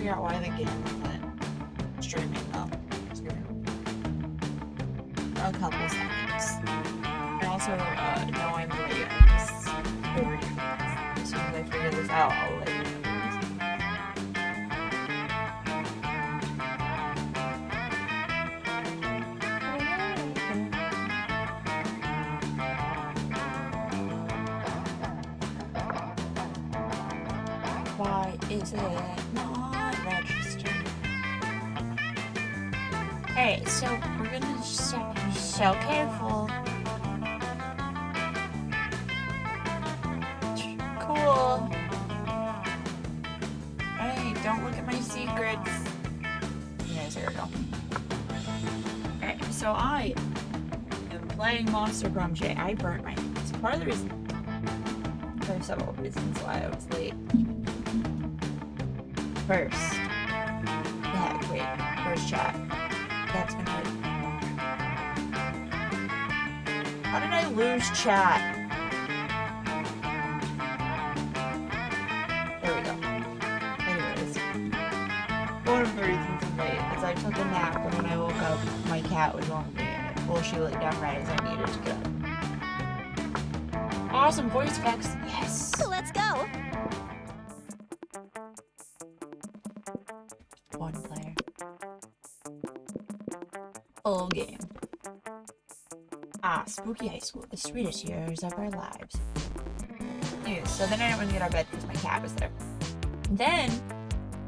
figure out why the game isn't streaming though. A couple seconds. And also, no, I'm late. As soon as I figure this out, I'll let you know. Why is it not registered? Hey, so we're gonna be so careful. Cool. Hey, don't look at my secrets. Yes, there we go. Okay, so I am playing Monster Prom J. I burnt my hands. Part of the reason. There's several reasons why I was late. First, where's chat? That's gonna hurt. How did I lose chat? There we go. Anyways, one of the reasons I'm late is I took a nap, and when I woke up, my cat was on me. Well, she laid down right as I needed to get up. Awesome voice effects. Yes. Let's go. One player. Full game. Spooky high school, the sweetest years of our lives. Anyways, so then I didn't want to get out of bed because my cat was there. Then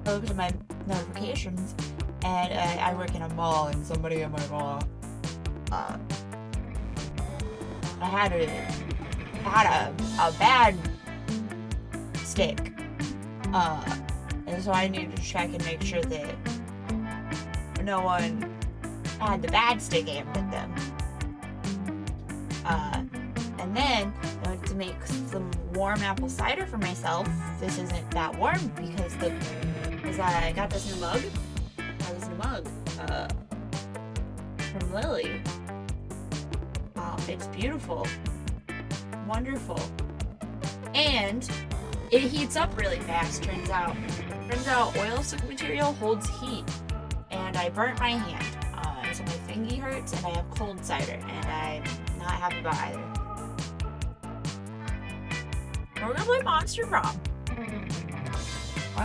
I looked at my notifications, and I work in a mall, and somebody in my mall, I had a bad stick, and so I needed to check and make sure that no one had the bad stick aimed at them. And then I went to make some warm apple cider for myself. This isn't that warm because I got this new mug. From Lily. It's beautiful, wonderful, and it heats up really fast. Turns out oil stick material holds heat, and I burnt my hand. So my fingy hurts, and I have cold cider, and I'm not happy about either. We're gonna play Monster Prom. I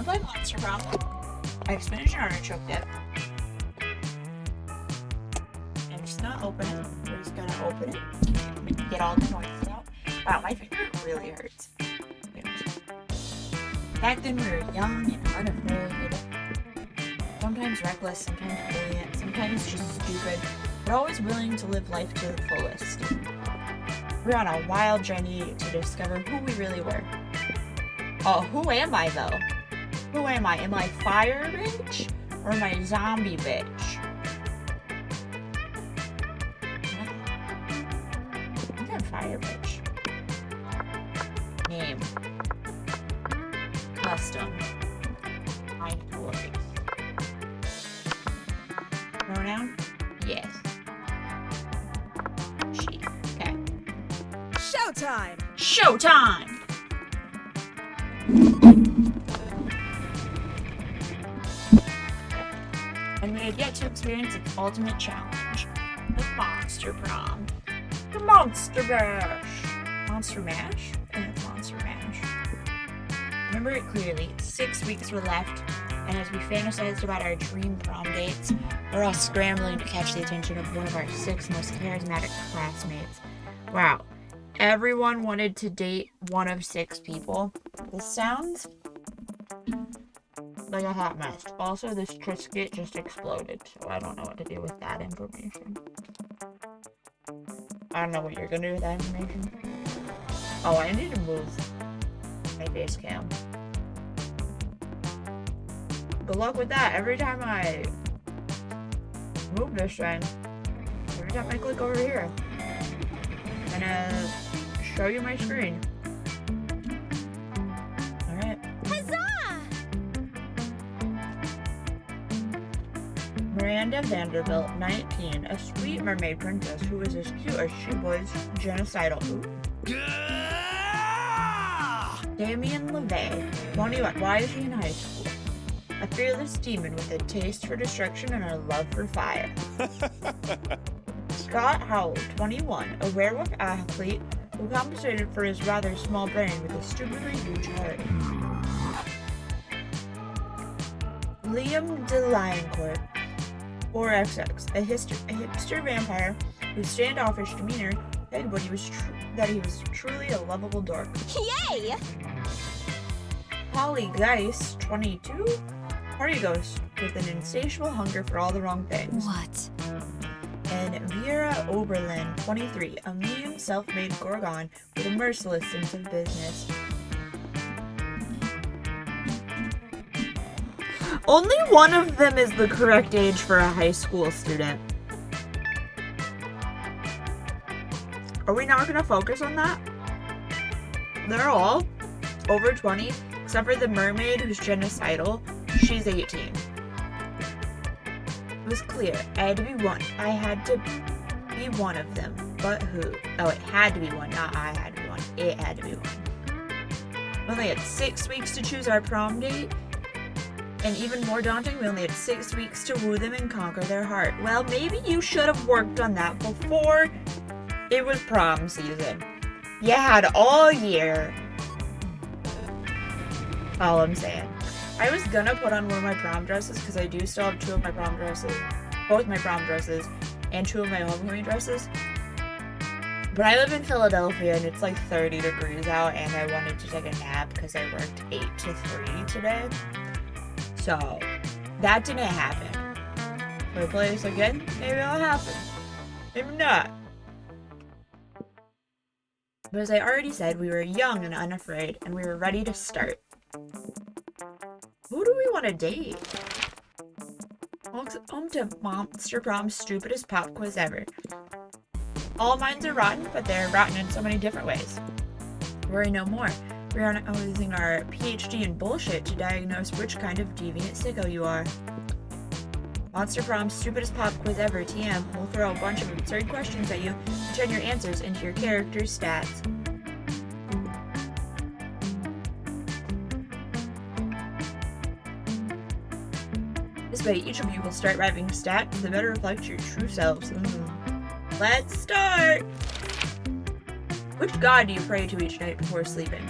have spinach and artichoke dip. I'm just gonna open it. We're just gonna open it. Get all the noises out. Wow, my finger really hurts. Back then we were young and unafraid. Sometimes reckless, sometimes brilliant, sometimes just stupid, but always willing to live life to the fullest. We're on a wild journey to discover who we really were. Oh, who am I though? Who am I? Am I fire bitch or am I zombie bitch? I think I'm fire bitch. Name. Custom. My toys. Pronoun? Yes. She. Okay. Showtime! Showtime! And we have yet to experience its ultimate challenge. The Monster Prom. The Monster Bash. Monster Mash? I think it's Monster Mash. Remember it clearly. 6 weeks were left, and as we fantasized about our dream prom dates, we're all scrambling to catch the attention of one of our 6 most charismatic classmates. Wow. Everyone wanted to date one of 6 people. This sounds like a hot mess. Also, this Triscuit just exploded, so I don't know what to do with that information. I don't know what you're gonna do with that information. Oh, I need to move my face cam. Good luck with that. Every time I move this thing, every time I click over here, I'm gonna show you my screen. Alright. Huzzah! Miranda Vanderbilt, 19, a sweet mermaid princess who is as cute as she was genocidal. Ooh. Damien LeVay, 21. Why is he in high school? A fearless demon with a taste for destruction and a love for fire. Scott Howell, 21, a werewolf athlete who compensated for his rather small brain with a stupidly huge heart. Liam DeLioncourt, 4XX, a hipster vampire whose standoffish demeanor said that he was truly a lovable dork. Yay! Holly Geis, 22, party ghost with an insatiable hunger for all the wrong things. What? And Vera Oberlin, 23, a medium self-made Gorgon with a merciless sense of business. Only one of them is the correct age for a high school student. Are we not going to focus on that? They're all over 20, except for the mermaid who's genocidal. She's 18. It was clear. I had to be one of them. But who? Oh, it had to be one, not I had to be one. It had to be one. We only had 6 weeks to choose our prom date. And even more daunting, we only had 6 weeks to woo them and conquer their heart. Well, maybe you should have worked on that before it was prom season. You had all year. All I'm saying. I was gonna put on one of my prom dresses because I do still have two of my prom dresses, both my prom dresses, and two of my homecoming dresses. But I live in Philadelphia and it's like 30 degrees out, and I wanted to take a nap because I worked 8 to 3 today. So that didn't happen. If I play this again, maybe it'll happen. Maybe not. But as I already said, we were young and unafraid, and we were ready to start. Who do we want to date? Welcome to Monster Prom's stupidest pop quiz ever. All minds are rotten, but they're rotten in so many different ways. Worry no more. We are now using our PhD in bullshit to diagnose which kind of deviant sicko you are. Monster Prom's stupidest pop quiz ever, TM, will throw a bunch of absurd questions at you and turn your answers into your character's stats. This way, each of you will start writing stats that better reflect your true selves. Let's start! Which god do you pray to each night before sleeping?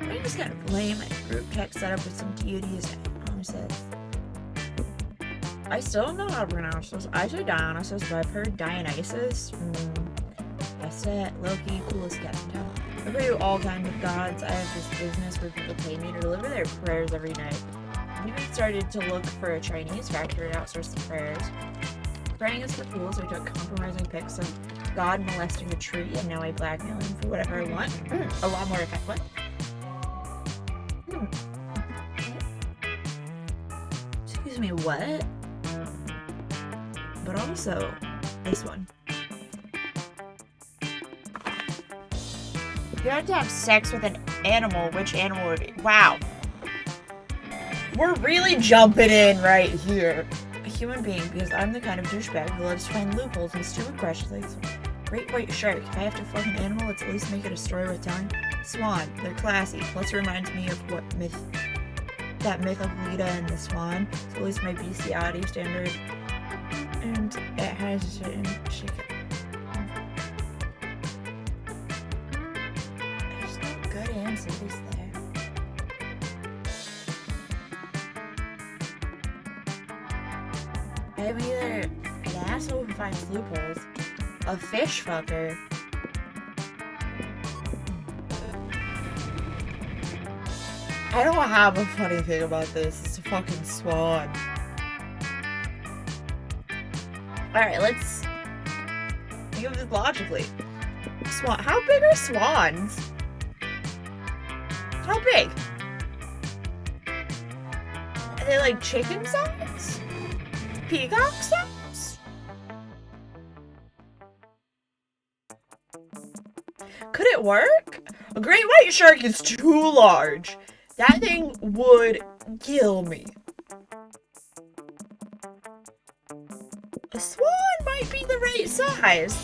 I just kind of lame a group text set up with some deities and promises. I still don't know how to pronounce this. I say Dionysus, but I've heard Dionysus. That's it. Loki, coolest cat in town. I pray to all kinds of gods. I have this business where people pay me to deliver their prayers every night. I even started to look for a Chinese factory to outsource the prayers. Praying is for fools. I took compromising pics of God molesting a tree, and now I blackmail him for whatever I want. A lot more effective. Excuse me, what? But also, this one. If you had to have sex with an animal, which animal would it be? Wow. We're really jumping in right here. A human being, because I'm the kind of douchebag who loves to find loopholes and stupid questions like this one. Great white shark. If I have to fuck an animal, let's at least make it a story worth telling. Swan. They're classy. Plus it reminds me of that myth of Lita and the swan. So at least my bestiality standard. And it has a certain There's no good answer, is there? I'm either an asshole who finds loopholes, a fish fucker, I don't have a funny thing about this. It's a fucking swan. Alright, let's think of this logically. Swan. How big are swans? How big? Are they like chicken size? Peacock size? Could it work? A great white shark is too large. That thing would kill me. A swan might be the right size.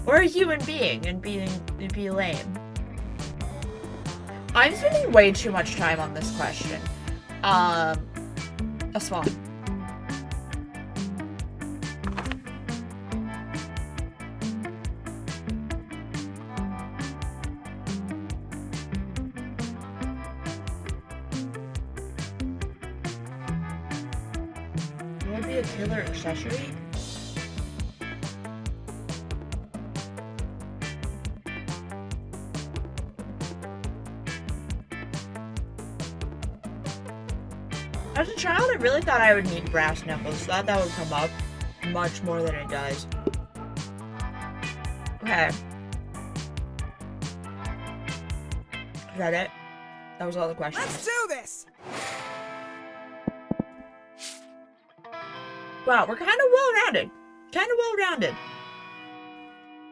Or a human being and be lame. I'm spending way too much time on this question. A swan. Would be a killer accessory? As a child, I really thought I would need brass knuckles. Thought that would come up much more than it does. Okay. Is that it? That was all the questions. Let's do this! Wow, we're kind of well-rounded.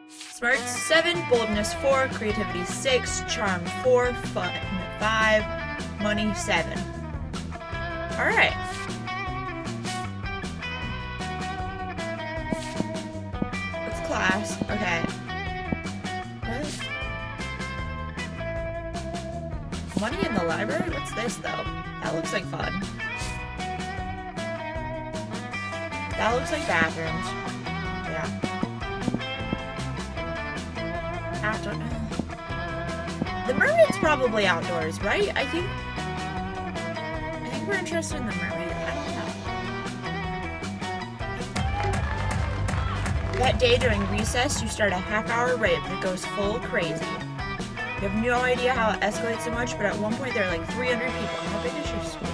Smart 7, boldness 4, creativity 6, charm 4, fun 5, money 7. Alright. What's class? Okay. What? Money in the library? What's this, though? That looks like fun. That looks like bathrooms. Yeah. I don't know. The mermaid's probably outdoors, right? I think we're interested in the mermaid. I don't know. That day during recess, you start a half-hour rave that goes full crazy. You have no idea how it escalates so much, but at one point there are like 300 people. How big is your school?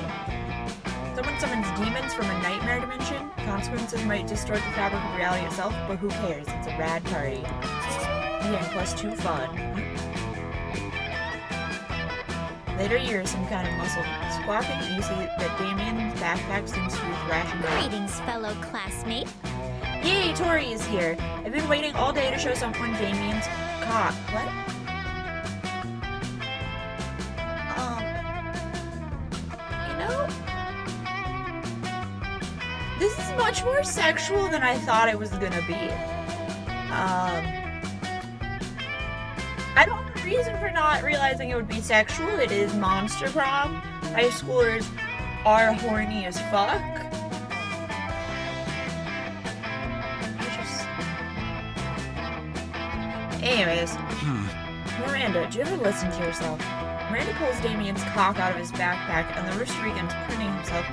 Someone summons demons from a nightmare dimension. Consequences might distort the fabric of reality itself, but who cares? It's a rad party. Yeah, +2 fun. Later years, some kind of muscle squawking, and you see that Damien's backpack seems to be thrashing around. Greetings, fellow classmate. Yay, Tori is here. I've been waiting all day to show someone Damien's cock. What? You know, this is much more sexual than I thought it was gonna be. I don't have a reason for not realizing it would be sexual. It is Monster Prom. High schoolers are horny as fuck. Anyways, Miranda, do you ever listen to yourself? Miranda pulls Damien's cock out of his backpack, and the rooster begins printing himself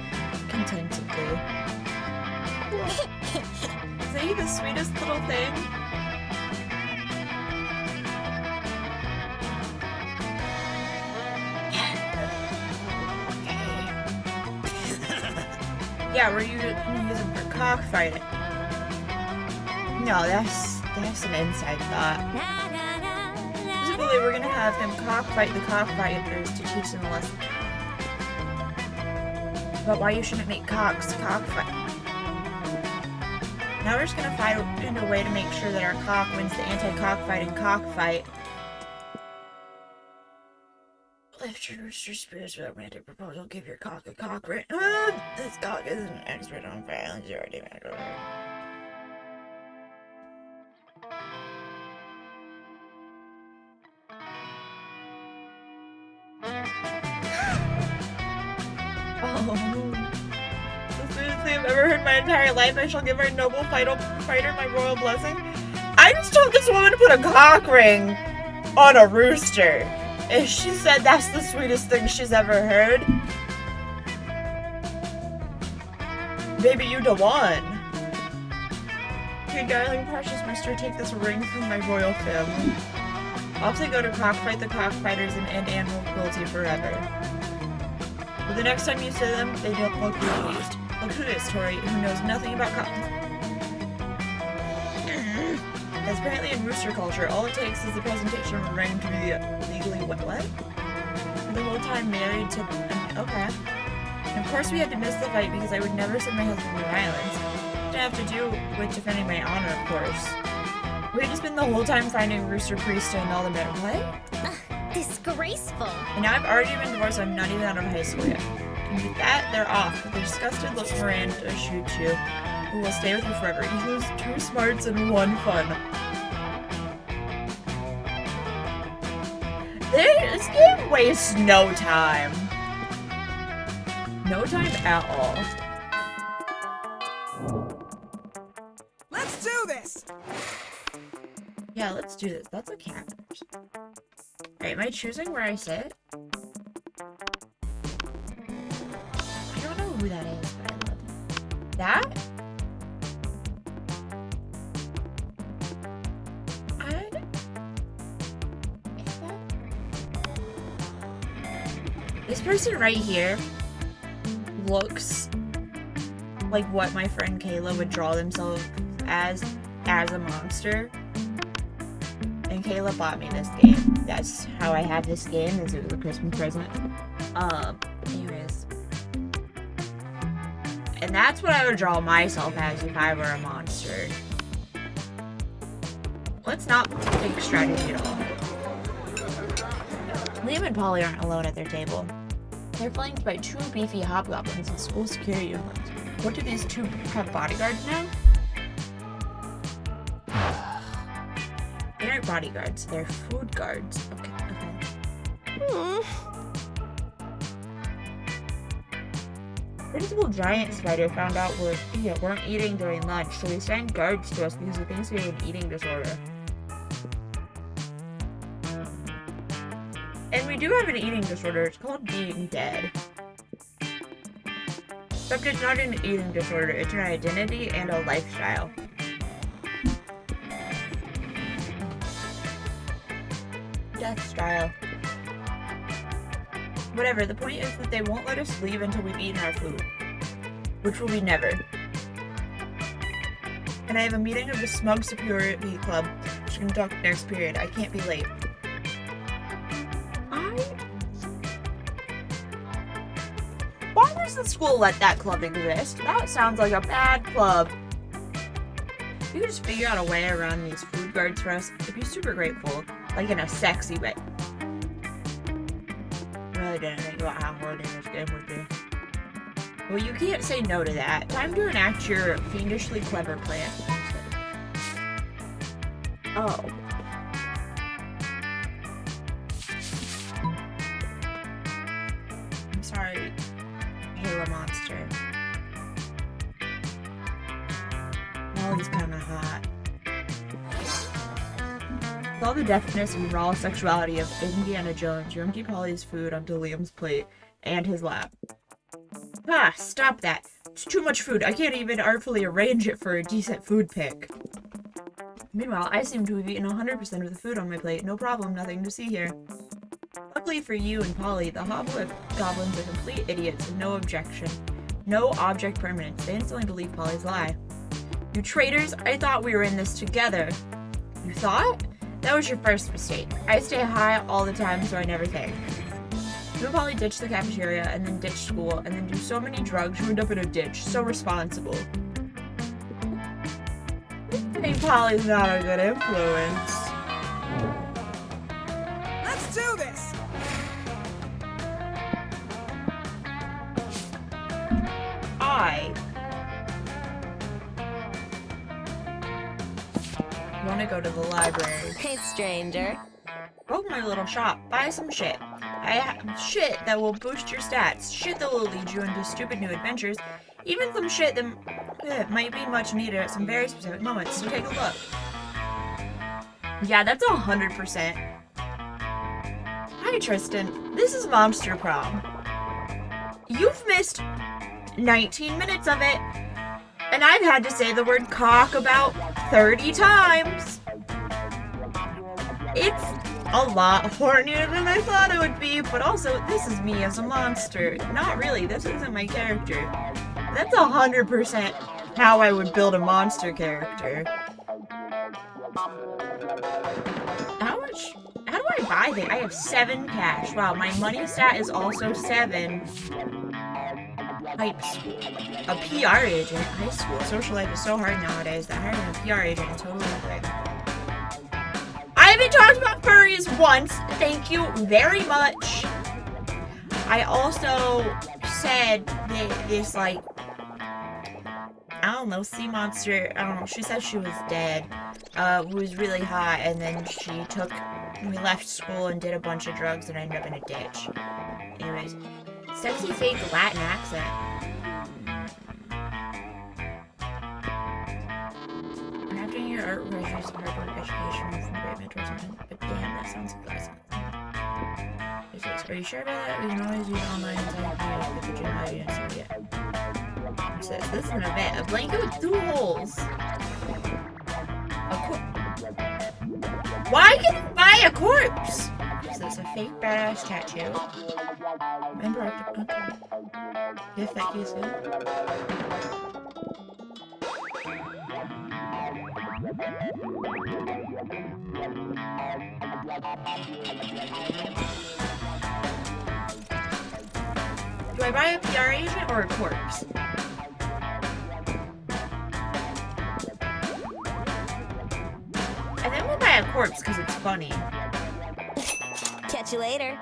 contentedly. Is he the sweetest little thing? Yeah, we're using for cockfighting. No, that's an inside thought. Basically, we're gonna have him cockfight the cockfighters to teach them a lesson. But why you shouldn't make cocks cockfight? Now we're just gonna find a way to make sure that our cock wins the anti-cockfighting cockfight. Lift your rooster spirits with a romantic proposal. Give your cock a cock ring. This cock is an expert on violence. You're already mad. Oh. The sweetest thing I've ever heard in my entire life. I shall give our noble fighter my royal blessing. I just told this woman to put a cock ring on a rooster. And she said that's the sweetest thing she's ever heard. Baby, you the one. Your darling precious rooster, take this ring from my royal family. Off they go to cockfight the cockfighters and end animal cruelty forever. But the next time you see them, they don't look pleased. Look who it is, Tori, who knows nothing about cocks. As apparently in rooster culture, all it takes is the presentation of a ring to be legally what? For the whole time married to... okay. And of course we had to miss the fight because I would never send my husband to violence. It didn't have to do with defending my honor, of course. We had to spend the whole time finding Rooster Priest and all the men. What? Disgraceful. And now I've already been divorced, so I'm not even out of high school yet. And with that, they're off. With their disgusted look, Miranda shoots you, who will stay with you forever. You lose 2 smarts and 1 fun. This game wastes no time. No time at all. Let's do this! Yeah, let's do this. That's a cat. Alright, am I choosing where I sit? I don't know who that is, but I love it. That? This person right here looks like what my friend Kayla would draw themselves as a monster. And Kayla bought me this game. That's how I have this game, as it was a Christmas present. Anyways. And that's what I would draw myself as if I were a monster. Let's not think strategy at all. Liam and Polly aren't alone at their table. They're flanked by two beefy hobgoblins in school security uniforms. What do these two have bodyguards now? They aren't bodyguards, they're food guards. Okay. Principal Giant Spider found out we weren't eating during lunch, so he assigned guards to us because he thinks we have an eating disorder. And we do have an eating disorder. It's called being dead. Except it's not an eating disorder. It's an identity and a lifestyle. Death style. Whatever, the point is that they won't let us leave until we've eaten our food. Which will be never. And I have a meeting of the Smug Superiority Club to conduct next period. I can't be late. Why does the school let that club exist? That sounds like a bad club. If you could just figure out a way around these food guards for us, I'd be super grateful. Like in a sexy way. Really didn't think about how hard this game would be. Well, you can't say no to that. Time to enact your fiendishly clever plan. Oh. I'm sorry, Halo Monster. Oh, he's kinda hot. With all the deftness and raw sexuality of Indiana Jones, you empty Polly's food onto Liam's plate and his lap. Ah, stop that. It's too much food. I can't even artfully arrange it for a decent food pick. Meanwhile, I seem to have eaten 100% of the food on my plate. No problem, nothing to see here. Luckily for you and Polly, the hobgoblins are complete idiots with no objection. No object permanence. They instantly believe Polly's lie. You traitors, I thought we were in this together. You thought? That was your first mistake. I stay high all the time, so I never think. You and Polly ditch the cafeteria, and then ditch school, and then do so many drugs, you end up in a ditch. So responsible. I think Polly's not a good influence. Let's do this! I want to go to the library. Hey, stranger. Go to my little shop. Buy some shit. I have shit that will boost your stats. Shit that will lead you into stupid new adventures. Even some shit that might be much needed at some very specific moments. So take a look. Yeah, that's 100%. Hi, Tristan. This is Monster Prom. You've missed 19 minutes of it. And I've had to say the word cock about 30 times. It's a lot hornier than I thought it would be, but also, this is me as a monster. Not really, this isn't my character. That's 100% how I would build a monster character. How do I buy things? I have 7 cash. Wow, my money stat is also 7. High school. A PR agent. High school social life is so hard nowadays that hiring a PR agent is totally a thing. I haven't talked about furries once. Thank you very much. I also said that this, like, I don't know, sea monster, I don't know, she said she was dead, was really hot, and then she took And we left school and did a bunch of drugs and ended up in a ditch. Anyways, sexy fake Latin accent. After your art graduates and hard work education from great mentors, but damn, that sounds exhausting. Are you sure about that? We can always use online and with the gym audience. Yeah. It says, this is an event. A blanket with 2 holes. Why can you buy a corpse? Is this a fake badass tattoo? Remember, okay. If that case is. Do I buy a PR agent or a corpse? I think we'll buy a corpse because it's funny. Catch you later.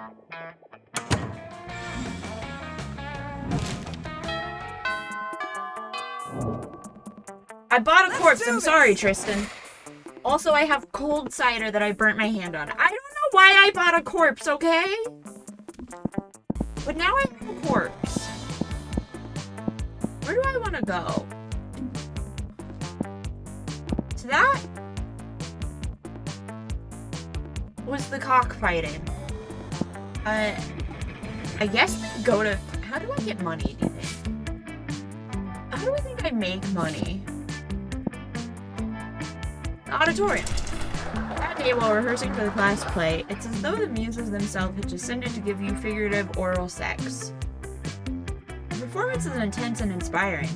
I bought a corpse. I'm sorry, Tristan. Also, I have cold cider that I burnt my hand on. I don't know why I bought a corpse, okay? But now I have a corpse. Where do I want to go? To that? Was the cockfighting. I guess we go to... How do I get money, do you think? How do I think I make money? The auditorium. That day while rehearsing for the class play, it's as though the muses themselves had descended to give you figurative oral sex. The performance is intense and inspiring.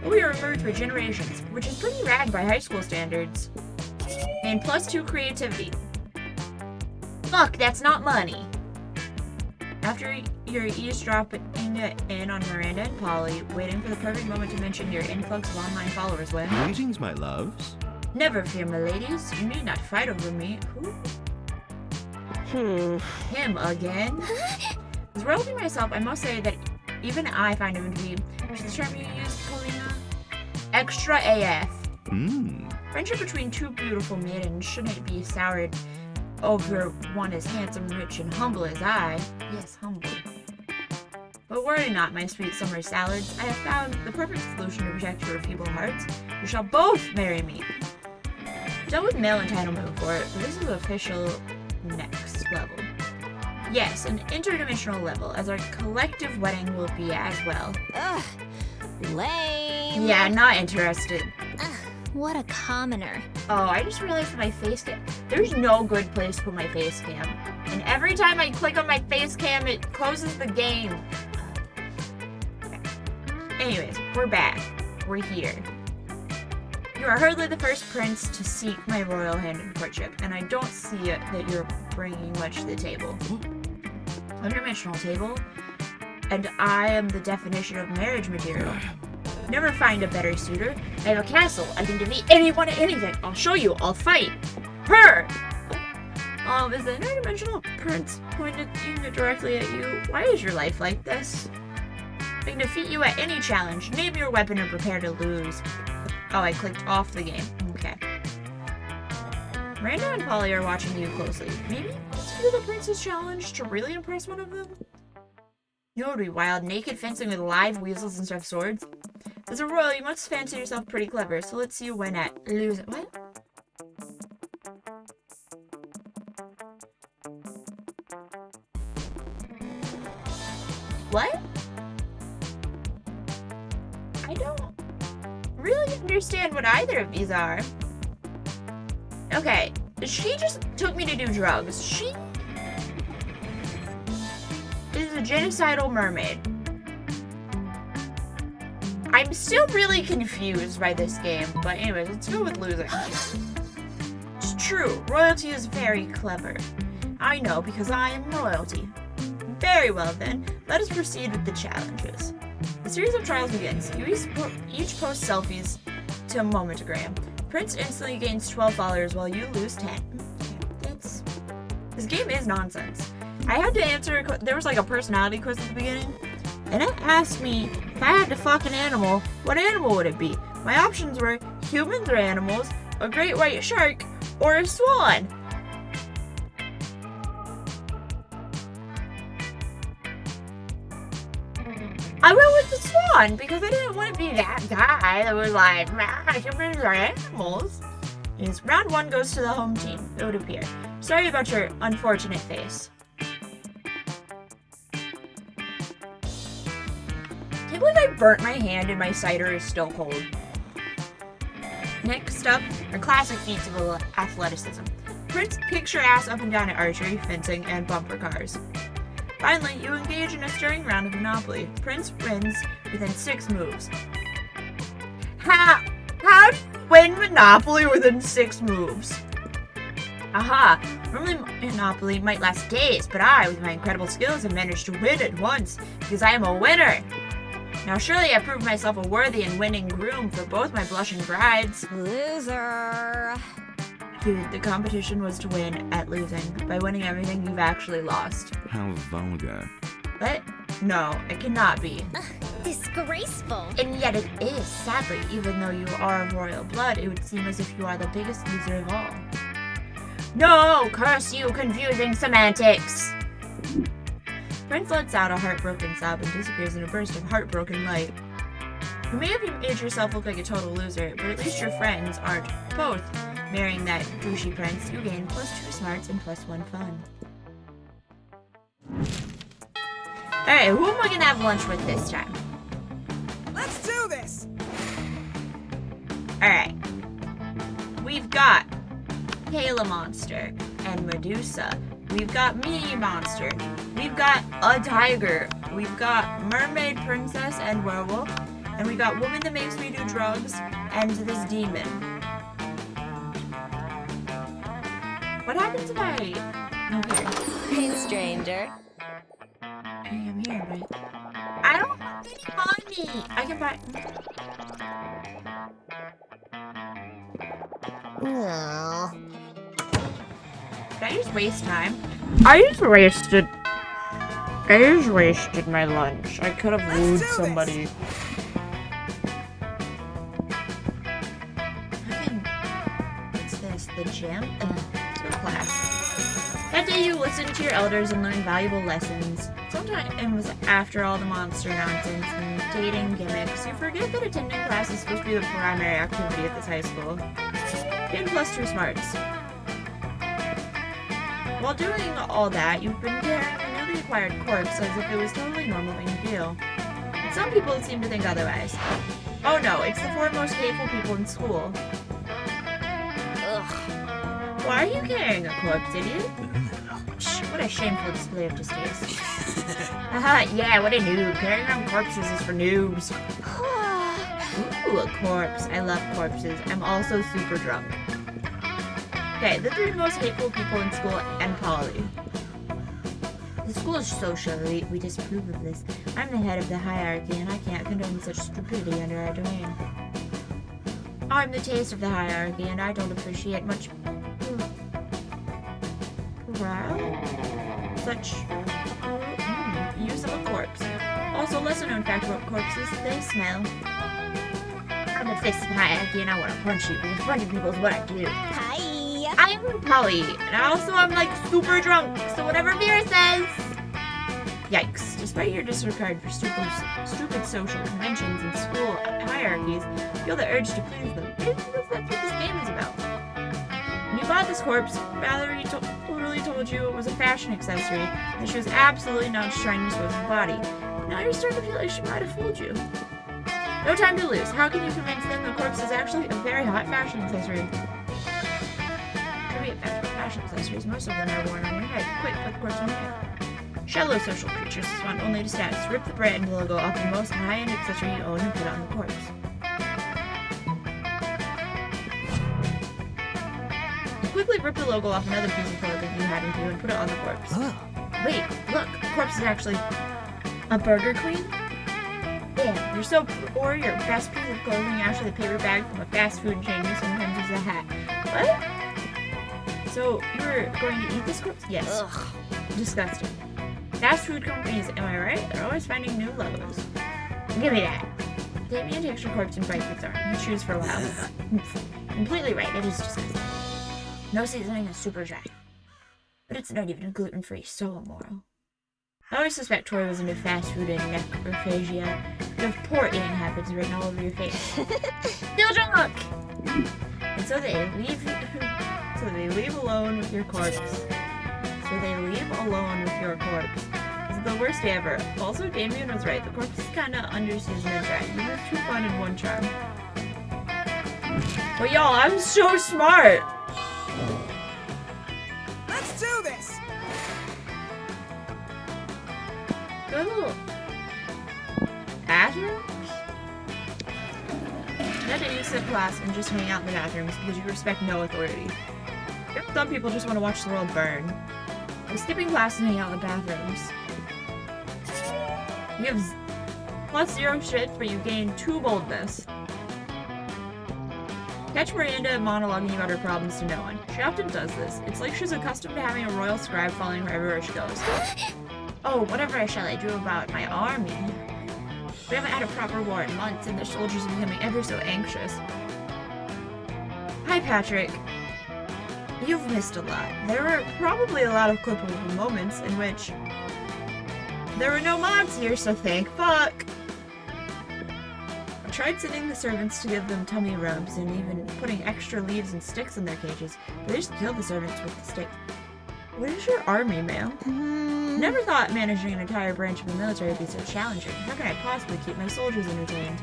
We are referred to generations, which is pretty rad by high school standards. And +2 creativity. Fuck, that's not money. After you're eavesdropping in on Miranda and Polly, waiting for the perfect moment to mention your influx of online followers when... Greetings, my loves. Never fear, my ladies. You need not fight over me. Who? Him again? As royalty myself, I must say that even I find him to be, what's the term you used, Paulina? Extra AF. Friendship between 2 beautiful maidens shouldn't be soured over one as handsome, rich, and humble as I. Yes, humble. But worry not, my sweet summer salads. I have found the perfect solution to protect your feeble hearts. You shall both marry me. Dealt with male entitlement before, but this is official next level. Yes, an interdimensional level, as our collective wedding will be as well. Ugh, lame. Yeah, not interested. Ugh, what a commoner. Oh, I just realized my face cam. There's no good place to put my face cam. And every time I click on my face cam, it closes the game. Okay. Anyways, we're back. We're here. You are hardly the first prince to seek my royal hand in courtship, and I don't see it that you're bringing much to the table. One-dimensional table, and I am the definition of marriage material. Never find a better suitor. I have a castle. I can defeat anyone at anything. I'll show you. I'll fight. Her! Is the interdimensional prince pointed directly at you? Why is your life like this? I can defeat you at any challenge. Name your weapon and prepare to lose. Oh, I clicked off the game. Okay. Miranda and Polly are watching you closely. Maybe let's do the prince's challenge to really impress one of them? You know what would be wild? Naked fencing with live weasels and stuffed swords? As a royal, you must fancy yourself pretty clever, so let's see you win at lose. What? What? I don't really understand what either of these are. Okay, she just took me to do drugs. She is a genocidal mermaid. I'm still really confused by this game, but anyways, let's go with losing. It's true, royalty is very clever. I know, because I am royalty. Very well then, let us proceed with the challenges. The series of trials begins. You each post selfies to Momentagram. Prince instantly gains 12 followers while you lose 10. This game is nonsense. I had to answer, there was like a personality quiz at the beginning, and it asked me if I had to fuck an animal, what animal would it be? My options were humans or animals, a great white shark, or a swan. I went with the swan because I didn't want to be that guy that was like, humans are animals. Yes, round 1 goes to the home team, it would appear. Sorry about your unfortunate face. Can't believe I burnt my hand and my cider is still cold. Next up are classic feats of athleticism. Prince kicks your ass up and down at archery, fencing, and bumper cars. Finally, you engage in a stirring round of Monopoly. Prince wins within 6 moves. How do you win Monopoly within 6 moves? Aha! Normally Monopoly might last days, but I, with my incredible skills, have managed to win it once, because I am a winner! Now surely I proved myself a worthy and winning groom for both my blushing brides. Loser. Dude, the competition was to win at losing. By winning everything, you've actually lost. How vulgar. What? No, it cannot be. Disgraceful. And yet it is, sadly. Even though you are of royal blood, it would seem as if you are the biggest loser of all. No! Curse you, confusing semantics! Prince lets out a heartbroken sob and disappears in a burst of heartbroken light. You may have made yourself look like a total loser, but at least your friends aren't both marrying that douchey prince. You gain +2 smarts and +1 fun. Alright, who am I gonna have lunch with this time? Let's do this! Alright. We've got Kayla Monster and Medusa. We've got Mini Monster. We've got a tiger. We've got Mermaid Princess and Werewolf. And we got Woman That Makes Me Do Drugs and this demon. What happens if I... Okay. Hey, stranger. I am here, but... I don't have any money! I can buy... Oh. Did I just waste time? I just wasted my lunch. I could have wooed somebody. What's this? The gym? To class. That day you listened to your elders and learned valuable lessons. Sometimes after all the monster nonsense and dating gimmicks, you forget that attending class is supposed to be the primary activity at this high school. Gain +2 smarts. While doing all that, you've been carrying a newly acquired corpse as if it was totally normal thing to do. But some people seem to think otherwise. Oh no, it's the 4 most hateful people in school. Ugh. Why are you carrying a corpse, idiot? Shh, what a shameful display of distaste. Haha, yeah, what a noob. Carrying around corpses is for noobs. Ooh, a corpse. I love corpses. I'm also super drunk. Okay, the 3 most hateful people in school and Polly. The school is social elite. We disapprove of this. I'm the head of the hierarchy, and I can't condone such stupidity under our domain. I'm the taste of the hierarchy, and I don't appreciate much... such... use of a corpse. Also, lesser known fact about corpses, they smell. I'm the face of the hierarchy, and I want to punch you, because punching people is what I do. Hi. I'm Polly, and also I'm like super drunk, so whatever Vera says. Yikes. Despite your disregard for stupid social conventions and school hierarchies, you feel the urge to please them. Maybe that's what this game is about. When you bought this corpse, Valerie totally told you it was a fashion accessory, and she was absolutely not just trying to dispose of the body. Now you're starting to feel like she might have fooled you. No time to lose. How can you convince them the corpse is actually a very hot fashion accessory? Fashion accessories, most of them are worn on your head. Quick, put the corpse on your head. Shallow social creatures respond only to status. Rip the brand logo off the most high-end accessory you own and put it on the corpse. You quickly rip the logo off another piece of clothing you had with you and put it on the corpse. Wait, look, the corpse is actually a Burger Queen? Damn, you're so poor, your best piece of clothing is actually a paper bag from a fast food chain you sometimes use a hat. What? So, you were going to eat this corpse? Yes. Ugh. Disgusting. Fast food companies, am I right? They're always finding new logos. Give me that. Damien takes your corpse and bites its arm. You choose for a while. Completely right, it is disgusting. No seasoning is super dry. But it's not even gluten-free, so immoral. I always suspect Tori was into fast food and necrophagia. If poor eating habits written all over your face. Still drunk! And so they leave alone with your corpse. So they leave alone with your corpse. This is the worst day ever. Also, Damien was right. The corpse is kinda underseasoned and dry. You have 2 fun and 1 charm. But y'all, I'm so smart! Let's do this! Go to the bathrooms? That day you skip class and just hang out in the bathrooms because you respect no authority. Some people just want to watch the world burn. I'm skipping class and hang out in the bathrooms. You have +0 shit, but you gain 2 boldness. Catch Miranda monologuing about her problems to no one. She often does this. It's like she's accustomed to having a royal scribe following her everywhere she goes. Oh, whatever shall I do about my army? We haven't had a proper war in months, and the soldiers are becoming ever so anxious. Hi, Patrick. You've missed a lot. There were probably a lot of clippable moments in which there were no mobs here, so thank fuck. I tried sending the servants to give them tummy rubs and even putting extra leaves and sticks in their cages, but they just killed the servants with the sticks. What is your army, ma'am? Never thought managing an entire branch of the military would be so challenging. How can I possibly keep my soldiers entertained?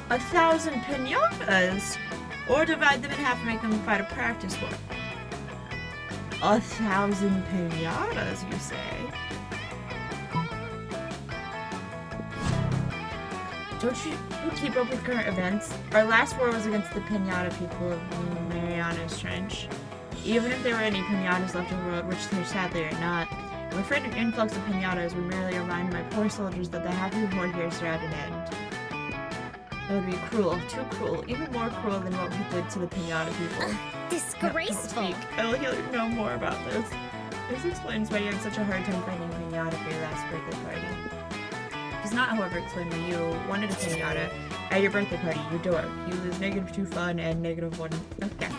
1,000 pinatas? Or divide them in half and make them fight a practice war. 1,000 pinatas, you say? Don't you keep up with current events? Our last war was against the pinata people of Mariana's Trench. Even if there were any pinatas left on the road, which there sadly are not, I'm afraid an influx of pinatas would merely remind my poor soldiers that the happy horde here is at an end. That would be cruel, too cruel, even more cruel than what we did to the pinata people. Disgraceful. I'll hear know more about this. This explains why you had such a hard time finding a pinata for your last birthday party. Does not, however, explain why you wanted a pinata at your birthday party, you dork. You lose -2 fun and -1. Okay.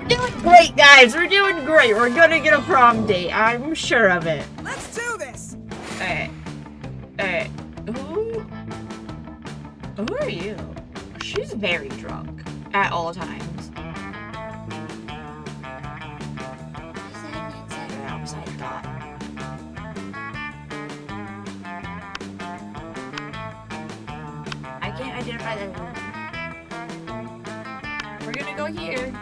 We're doing great, guys! We're doing great! We're gonna get a prom date, I'm sure of it. Let's do this! Alright. Alright. Who are you? She's very drunk. At all times. I can't identify that room. We're gonna go here.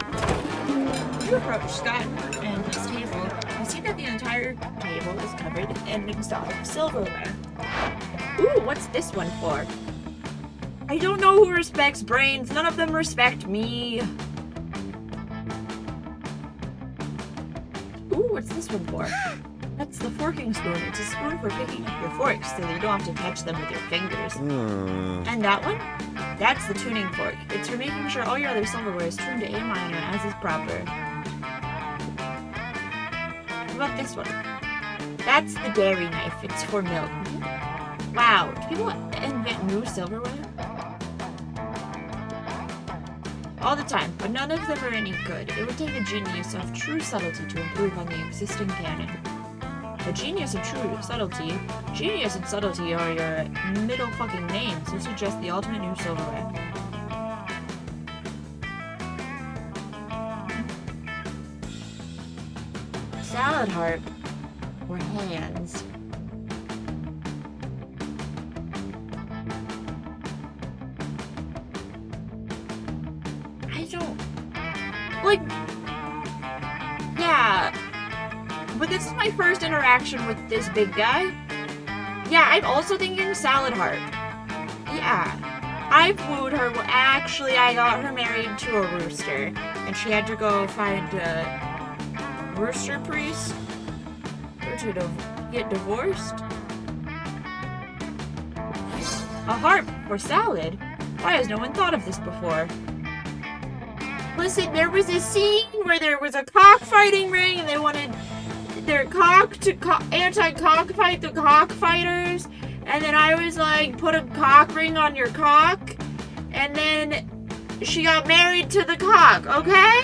You approach Scott and his table. You see that the entire table is covered in exotic silverware. Ooh, what's this one for? I don't know who respects brains. None of them respect me. Ooh, what's this one for? That's the forking spoon. It's a spoon for picking up your forks so that you don't have to touch them with your fingers. And that one? That's the tuning fork. It's for making sure all your other silverware is tuned to A minor as is proper. What about this one? That's the dairy knife. It's for milk. Wow, do people invent new silverware? All the time, but none of them are any good. It would take a genius of true subtlety to improve on the existing canon. The genius of true subtlety, genius and subtlety are your middle fucking names, so suggest the ultimate new silverware. Salad harp or hands. Like, yeah, but this is my first interaction with this big guy. Yeah, I'm also thinking salad harp. Yeah, I've wooed her. Well, actually, I got her married to a rooster, and she had to go find a rooster priest to get divorced. A harp for salad? Why has no one thought of this before? Listen, there was a scene where there was a cockfighting ring and they wanted their cock to anti-cockfight the cockfighters. And then I was like, put a cock ring on your cock. And then she got married to the cock, okay?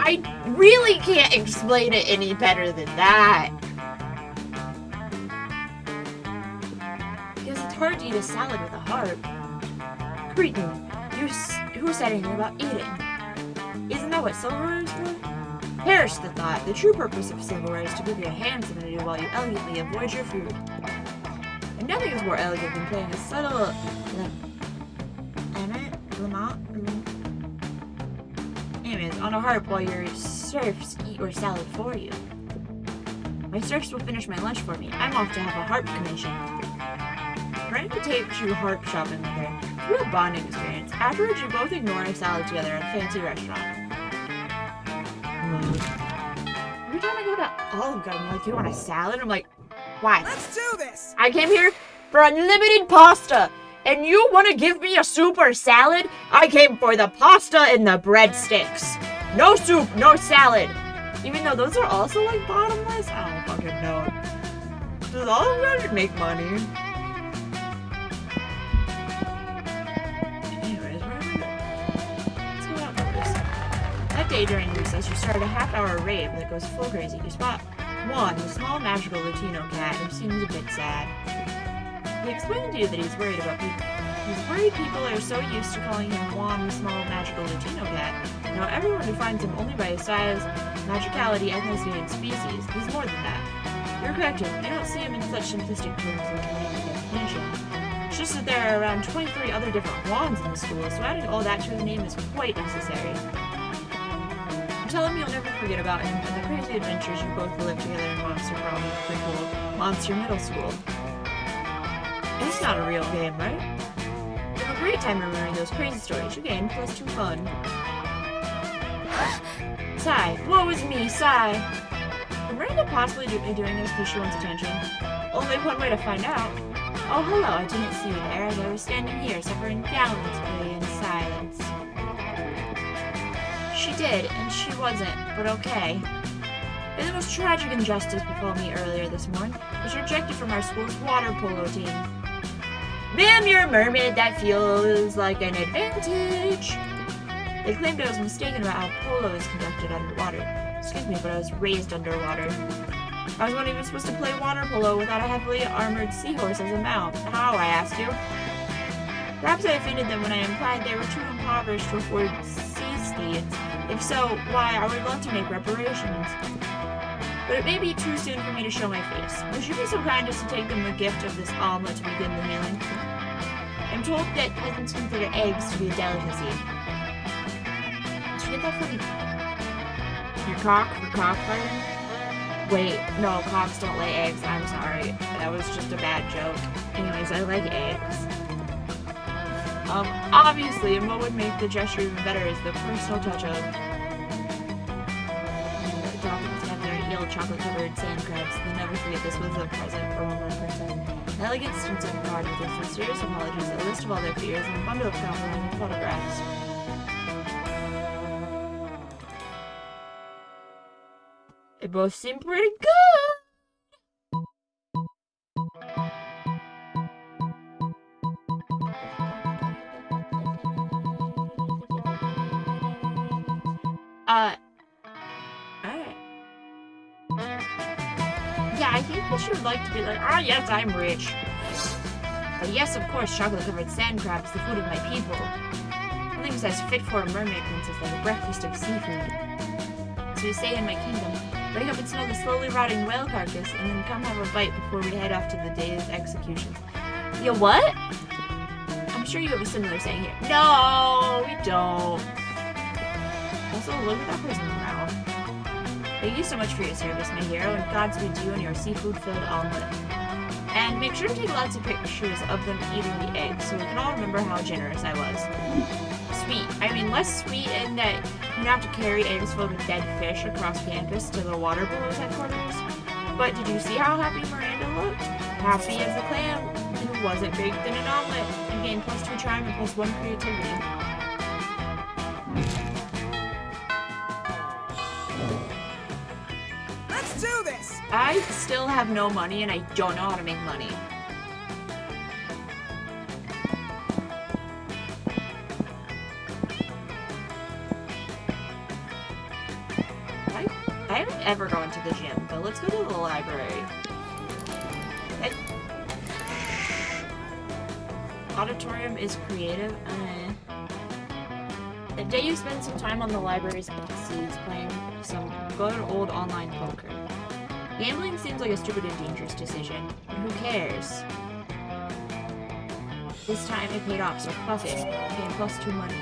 I really can't explain it any better than that. Because it's hard to eat a salad with a harp. Cretin, who said anything about eating? Isn't that what silverware is for? Perish the thought. The true purpose of silverware is to give you a hand something to do while you elegantly avoid your food. And nothing is more elegant than playing a subtle... Anyways, on a harp while your serfs eat your salad for you. My serfs will finish my lunch for me. I'm off to have a harp commission. Ready to take you harp shopping with her. It's a real bonding experience. Afterwards, you both ignore a salad together at a fancy restaurant. Every time I go to Olive Garden, like, you want a salad? I'm like, why? Let's do this! I came here for unlimited pasta, and you want to give me a soup or salad? I came for the pasta and the breadsticks. No soup, no salad. Even though those are also, like, bottomless? I don't fucking know. Does Olive Garden make money? Anyways, where am I going? Let's go out first. That day during recess, you start a half-hour rave that goes full crazy. You spot Juan, the small magical Latino cat, who seems a bit sad. He explained to you that he's worried about people. He's worried people are so used to calling him Juan, the small magical Latino cat. Now everyone defines him only by his size, magicality, ethnicity, and species. He's more than that. You're correct, you don't see him in such simplistic terms like a definition. It's just that there are around 23 other different Juans in the school, so adding all that to his name is quite necessary. Tell him you'll never forget about him and the crazy adventures you both lived together in Monster Prom, pretty cool, Monster Middle School. It's not a real game, right? You have a great time remembering those crazy stories you gained, plus 2 fun. Sigh. Woe is me, sigh. Can Miranda possibly be doing this because she wants attention? Only one way to find out. Oh, hello, I didn't see you there as I was standing here, suffering gallantly in silence. She did, and she wasn't, but okay. And the most tragic injustice befell me earlier this morning. I was rejected from our school's water polo team. Ma'am, you're a mermaid. That feels like an advantage. They claimed I was mistaken about how polo is conducted underwater. Excuse me, but I was raised underwater. I was not even supposed to play water polo without a heavily armored seahorse as a mount. How, I asked you? Perhaps I offended them when I implied they were too impoverished to afford sea steeds. If so, why, I would love to make reparations. But it may be too soon for me to show my face. Would you be so kind as to take them the gift of this omelet to begin the healing? I'm told that peasants consider eggs to be a delicacy. Did you get that from your cock for cockfighting? Wait, no, cocks don't lay eggs. I'm sorry. That was just a bad joke. Anyways, I like eggs. Obviously, and what would make the gesture even better is the personal touch of dropping together yellow chocolate-covered sand crabs. They'll never forget this was a present from one person. An elegant stencil card with their sincerest apologies, a list of all their fears, and a bundle of complimenting photographs. They both seem pretty good. Alright. Yeah, I think that she would like to be like, yes, I'm rich. But yes, of course, chocolate-covered sand crab is the food of my people. Nothing says fit for a mermaid princess like a breakfast of seafood. So we stay in my kingdom, wake up and smell the slowly rotting whale carcass, and then come have a bite before we head off to the day's executions. You what? I'm sure you have a similar saying here. No, we don't. Also, look at that prison around. Thank you so much for your service, my hero, and Godspeed to you and your seafood-filled omelet. And make sure to take lots of pictures of them eating the eggs, so we can all remember how generous I was. Sweet. I mean, less sweet in that you don't have to carry eggs filled with dead fish across campus to the water polo's headquarters. But did you see how happy Miranda looked? Happy as a clam who wasn't baked in an omelet. You gained +2 charm and +1 creativity. Let's do this! I still have no money and I don't know how to make money. ever going to the gym, but let's go to the library. Okay. Auditorium is creative. The day you spend some time on the library's PCs playing some good old online poker. Gambling seems like a stupid and dangerous decision, but who cares? This time it paid off, so fuck it. Okay, plus 2 money.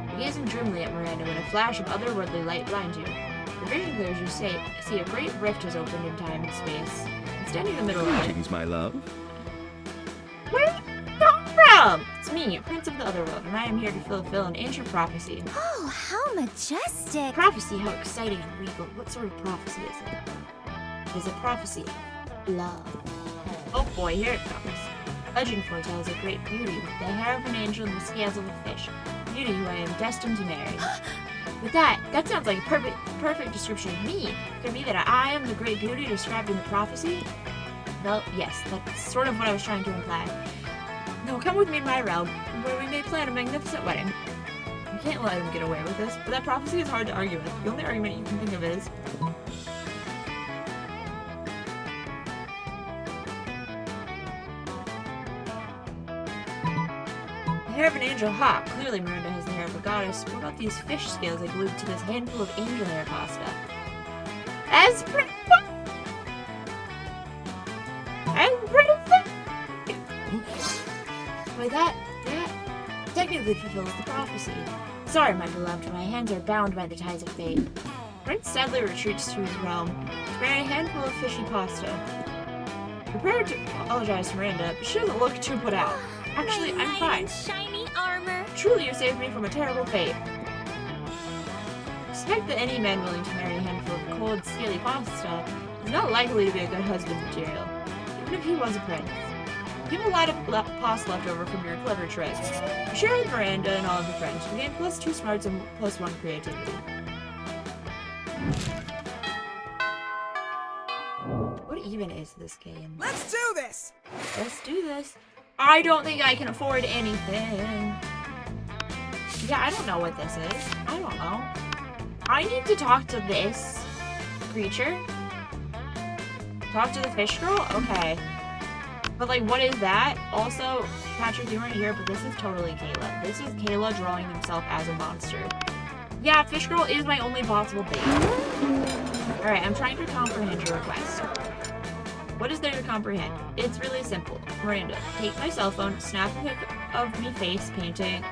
You're gazing dreamily at Miranda when a flash of otherworldly light blinds you. The vision clears, you see a great rift has opened in time and space. And standing in the middle of it. Greetings, my love. Where did you come from? It's me, Prince of the Otherworld, and I am here to fulfill an ancient prophecy. Oh, how majestic. Prophecy, how exciting and regal. What sort of prophecy is it? It is a prophecy of love. Oh boy, here it comes. Legend foretells a great beauty with the hair of an angel and the scales of a fish. Beauty who I am destined to marry. With that sounds like a perfect description of me. Could it be that I am the great beauty described in the prophecy? Well, yes, that's sort of what I was trying to imply. Now come with me in my realm, where we may plan a magnificent wedding. You can't let him get away with this, but that prophecy is hard to argue with. The only argument you can think of is... the hair of an angel. Ha! Clearly Miranda has the hair of a goddess. What about these fish scales I glued to this handful of angel hair pasta? As pretty... Why that technically fulfills the prophecy. Sorry, my beloved, my hands are bound by the ties of fate. Prince sadly retreats to his realm, bearing a handful of fishy pasta. Prepared to apologize to Miranda, but she doesn't look too put out. Actually, I'm fine. Shiny armor. Truly, you saved me from a terrible fate. Suspect that any man willing to marry a handful of cold, scaly pasta is not likely to be a good husband material, even if he was a prince. You have a lot of pasta left over from your clever tricks. Share with Miranda and all of your friends. You gain +2 smarts and +1 creativity. What even is this game? Let's do this! Let's do this. I don't think I can afford anything. Yeah, I don't know what this is. I don't know. I need to talk to this creature. Talk to the fish girl? Okay. But, like, what is that? Also, Patrick, you weren't here, but this is totally Kayla. This is Kayla drawing himself as a monster. Yeah, fish girl is my only possible bait. Alright, I'm trying to comprehend your request. What is there to comprehend? It's really simple. Miranda, take my cell phone, snap a pic of me face planting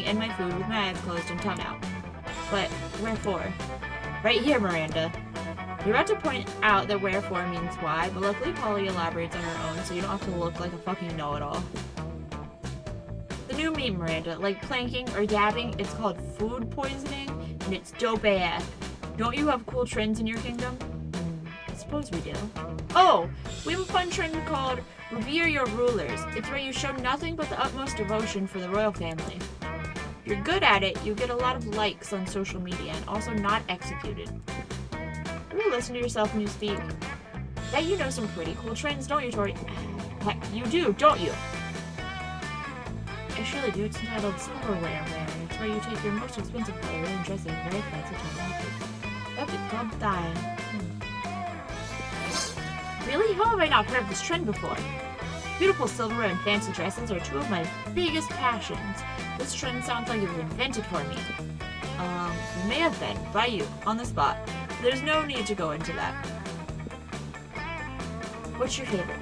in my food with my eyes closed and tongue out. But wherefore? Right here, Miranda. You're about to point out that wherefore means why, but luckily Polly elaborates on her own, so you don't have to look like a fucking know-it-all. The new meme, Miranda, like planking or dabbing, it's called food poisoning, and it's dope AF. Don't you have cool trends in your kingdom? I suppose we do. Oh, we have a fun trend called Revere Your Rulers. It's where you show nothing but the utmost devotion for the royal family. If you're good at it, you get a lot of likes on social media, and also not executed. You listen to yourself when you speak. Bet you know some pretty cool trends, don't you, Tori? Heck, you do, don't you? I surely do. It's entitled Silverware Wearing. It's where you take your most expensive clothes and dress in a very fancy outfit. Yep, it's called dyeing. Really? How have I not heard of this trend before? Beautiful silverware and fancy dresses are two of my biggest passions. This trend sounds like it was invented for me. It may have been, by you, on the spot. There's no need to go into that. What's your favorite?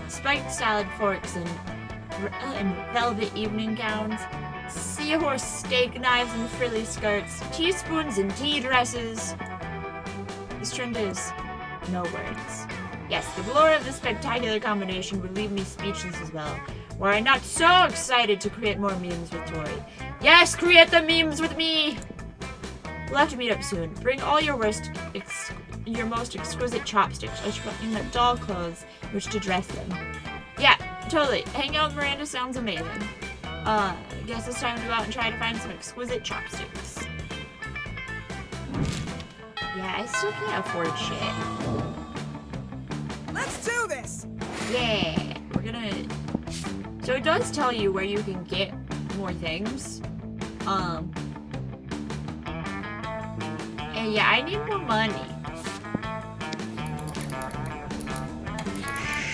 Spiked salad forks and velvet evening gowns, seahorse steak knives and frilly skirts, teaspoons and tea dresses. This trend is no words. Yes, the glory of this spectacular combination would leave me speechless as well. Were I not so excited to create more memes with Tori. Yes, create the memes with me! We'll have to meet up soon. Bring all your most exquisite chopsticks, in the doll clothes, which to dress them. Yeah, totally. Hang out with Miranda sounds amazing. Guess it's time to go out and try to find some exquisite chopsticks. Yeah, I still can't afford shit. Let's do this! Yeah, we're gonna... So it does tell you where you can get more things. Yeah, I need more money.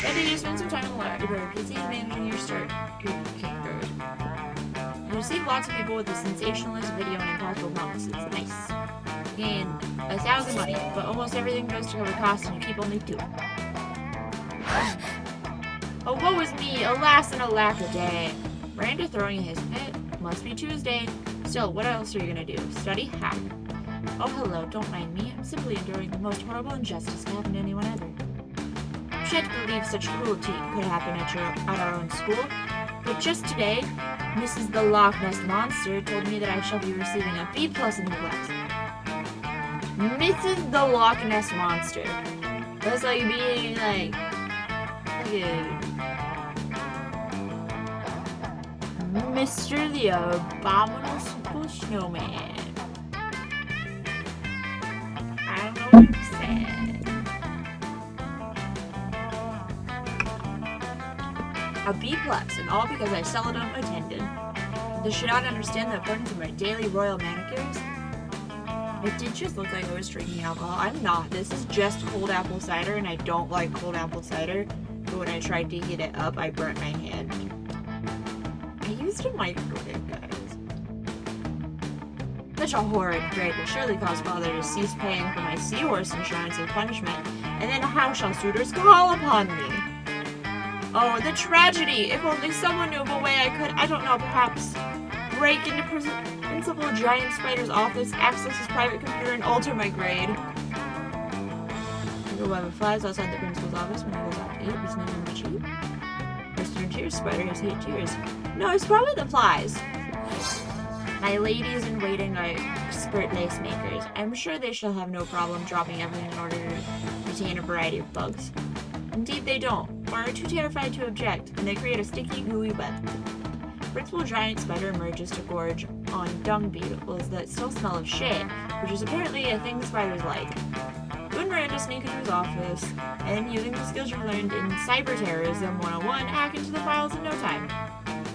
That day you spend some time in the library. PC is managing your start. Okay, good. You receive lots of people with a sensationalist video and impossible promises. Nice. You gain 1,000 money, but almost everything goes to cover costs and you keep only 2. Oh, woe is me, alas and alack a day. Miranda throwing his fit. Must be Tuesday. Still, what else are you gonna do? Study? Ha. Oh, hello, don't mind me. I'm simply enduring the most horrible injustice to happen to anyone ever. I can't believe such cruelty could happen at our own school. But just today, Mrs. the Loch Ness Monster told me that I shall be receiving a B+ in the class. Mrs. the Loch Ness Monster. That's like being like Mr. the Abominable Snowman. I don't know what to say. A B+, and all because I seldom attended. They should not understand the importance of my daily royal manicures. It did just look like I was drinking alcohol. I'm not. This is just cold apple cider, and I don't like cold apple cider. But when I tried to heat it up, I burnt my hand. I used a microwave, guys. Such a horrid grade will surely cause father to cease paying for my seahorse insurance and punishment, and then how shall suitors call upon me? Oh, the tragedy! If only someone knew of a way I could, I don't know, perhaps break into Principal Giant Spider's office, access his private computer, and alter my grade. The web flies outside the principal's office when he goes out to eat. He's named the cheap. Mr. Tears Spider has 8 tears. No, it's probably the flies. My ladies in waiting are expert lace makers. I'm sure they shall have no problem dropping everything in order to retain a variety of bugs. Indeed they don't, or are too terrified to object, and they create a sticky, gooey web. Principal Giant Spider emerges to gorge on dung beetles that still smell of shit, which is apparently a thing spiders like. You and Miranda sneak into his office, and using the skills you learned in Cyber Terrorism 101, hack into the files in no time.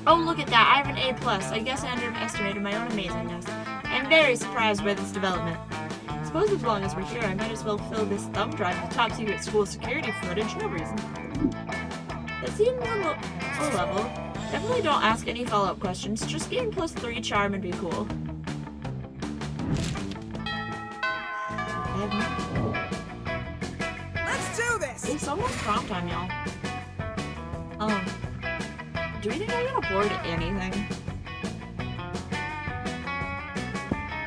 Oh, look at that, I have an A+. I guess I underestimated my own amazingness. I'm very surprised by this development. I suppose as long as we're here, I might as well fill this thumb drive with top secret school security footage, no reason. That seems a low level. Definitely don't ask any follow-up questions, just gain +3 charm and be cool. Let's do this! It's almost prom time, y'all. Do we think I can afford anything?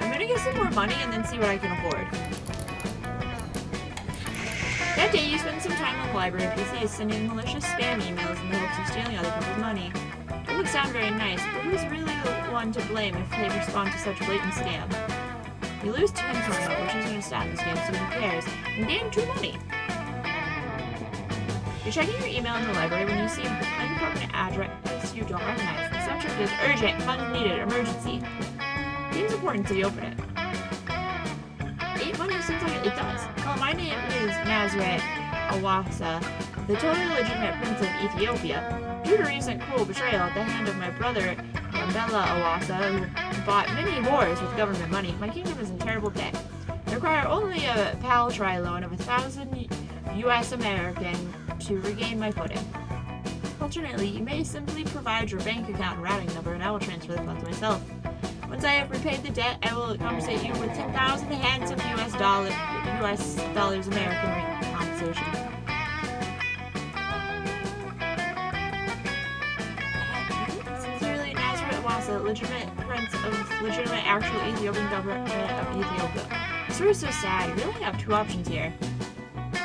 I'm gonna get some more money and then see what I can afford. That day, you spend some time in the library. PC is sending malicious spam emails in the hopes of stealing other people's money. It would sound very nice, but who's really the one to blame if they respond to such blatant scam? You lose 10 tournament, which isn't a stat in this game, so who cares? And gain 2 money. You're checking your email in the library when you see an unimportant address you don't recognize. The subject is urgent, funds needed, emergency. Seems important, so you open it. 8 money seems like it does. Well, my name is Nazareth Awasa, the totally legitimate prince of Ethiopia. Due to recent cruel betrayal at the hand of my brother, Bella Awasa, who bought many wars with government money, my kingdom is in terrible debt. I require only a Paltry loan of 1,000 US American to regain my footing. Alternately, you may simply provide your bank account and routing number, and I will transfer the funds myself. Once I have repaid the debt, I will compensate you with 10,000 handsome US dollars American compensation. Sincerely, Nazareth Awasa, legitimate prince of legitimate actual Ethiopian government of Ethiopia. The story's so sad. We only have 2 options here. Go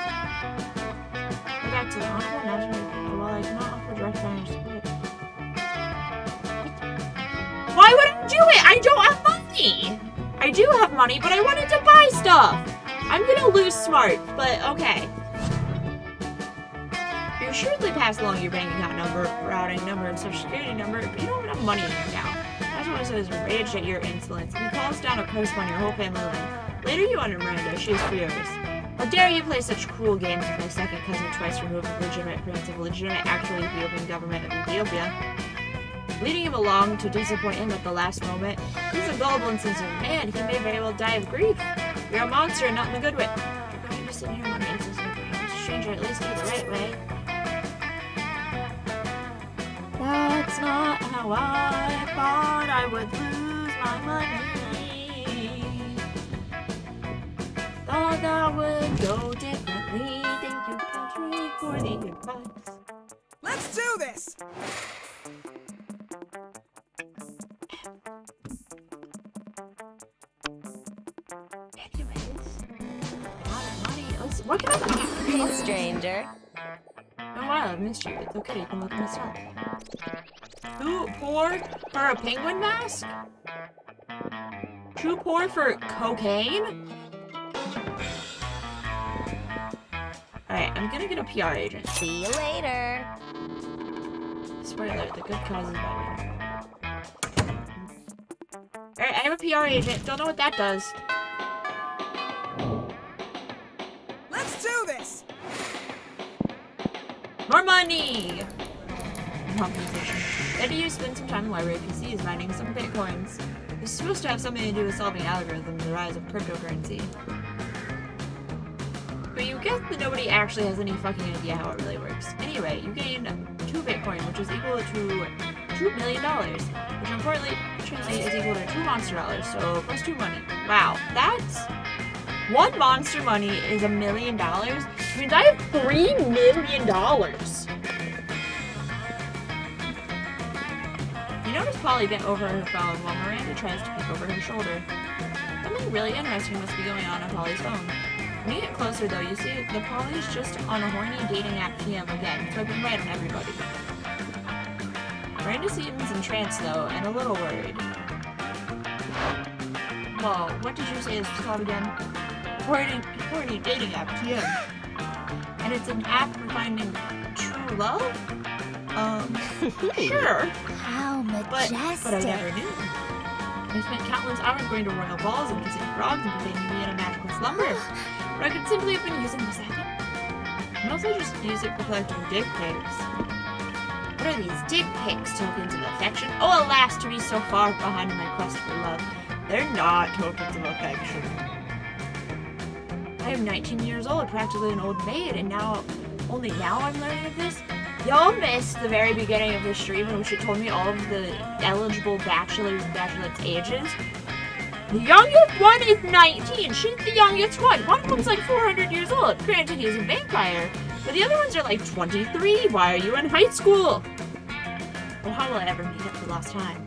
back to the honorable Nazareth. While I cannot offer direct financial support. Why would I do it? I don't have money! I do have money, but I wanted to buy stuff! I'm gonna lose smart, but okay. You assuredly pass along your bank account number, routing number, and social security number, but you don't have enough money in your account. Nazareth is enraged at your insolence, and he calls down a curse on your whole family line. Later you honor Miranda, she is furious. How dare you play such cruel games with my second cousin twice removed of legitimate prince of legitimate actual Ethiopian government of Ethiopia? Leading him along to disappoint him at the last moment. He's a gullible and sensitive man. He may very well die of grief. You're a monster, not in the good way. Why are you sitting here wondering if this is a stranger? At least do it the right way. That's not how I thought I would lose my money. Thought that would go differently. Thank you, country, for the advice. Let's do this! Anyways, a lot of money. What can I do? Hey, stranger. Oh wow, I've missed you. It's okay, you can look myself. Too poor for a penguin mask? Too poor for cocaine? Alright, I'm gonna get a PR agent. See you later. Spoiler, the good cause is better. Alright, I have a PR agent. Don't know what that does. Let's do this! More money! Compensation. Then you spend some time in the library PCs mining some bitcoins. It's supposed to have something to do with solving algorithms, the rise of cryptocurrency. But you guess that nobody actually has any fucking idea how it really works. Anyway, you gain 2 bitcoin, which is equal to $2 million, which unfortunately is equal to 2 monster dollars, so plus 2 money. Wow, that's... 1 monster money is $1 million? Which means I have $3 million! You notice Polly bent over her phone while Miranda tries to peek over her shoulder. Something really interesting must be going on Polly's phone. When you get closer though, you see that Polly's just on a horny dating app TM again, swiping right on everybody. Miranda seems entranced though, and a little worried. Whoa, what did you say this was called again? Horny dating app TM. And it's an app for finding true love? Sure. How majestic. But I never knew. I spent countless hours going to royal balls and kissing frogs and pretending to be in a magical slumber. But I could simply have been using this app. And also just use it for collecting dick pics. What are these dick pics? Tokens of affection? Oh, alas, to be so far behind in my quest for love. They're not tokens of affection. I am 19 years old, practically an old maid, and only now I'm learning of this? Y'all missed the very beginning of the stream in which it told me all of the eligible bachelors and bachelorettes ages. The youngest one is 19. She's the youngest one. One of them's like 400 years old. Granted, he's a vampire. But the other ones are like 23. Why are you in high school? Well, how will I ever make up for lost time?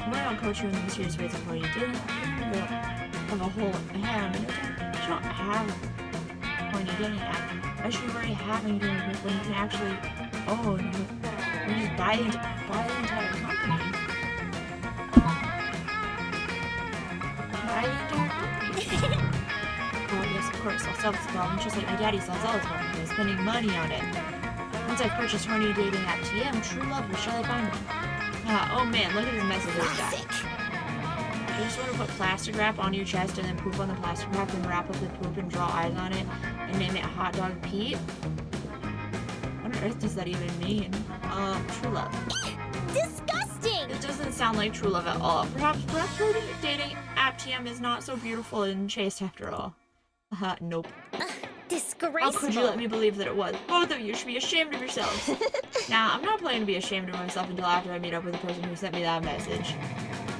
Why don't coach you in the mysterious ways of what you did? You have a whole hand. You don't have when you're getting at. I should worry having doing it when you can actually own. You just buy the entire company. Buy the entire company. Oh yes, of course, I'll sell this problem just like my daddy sells all his problems by spending money on it. Once I've purchased horny dating app TM, true love, where shall I find it? Oh man, look at his messages back. You just want to put plastic wrap on your chest and then poop on the plastic wrap and wrap up the poop and draw eyes on it and name it Hot Dog Pete? What on earth does that even mean? True love. Disgusting! It doesn't sound like true love at all. Perhaps dating app TM is not so beautiful and chaste after all. Nope. Disgraceful. How could you let me believe that it was? Both of you should be ashamed of yourselves. Nah, I'm not planning to be ashamed of myself until after I meet up with the person who sent me that message.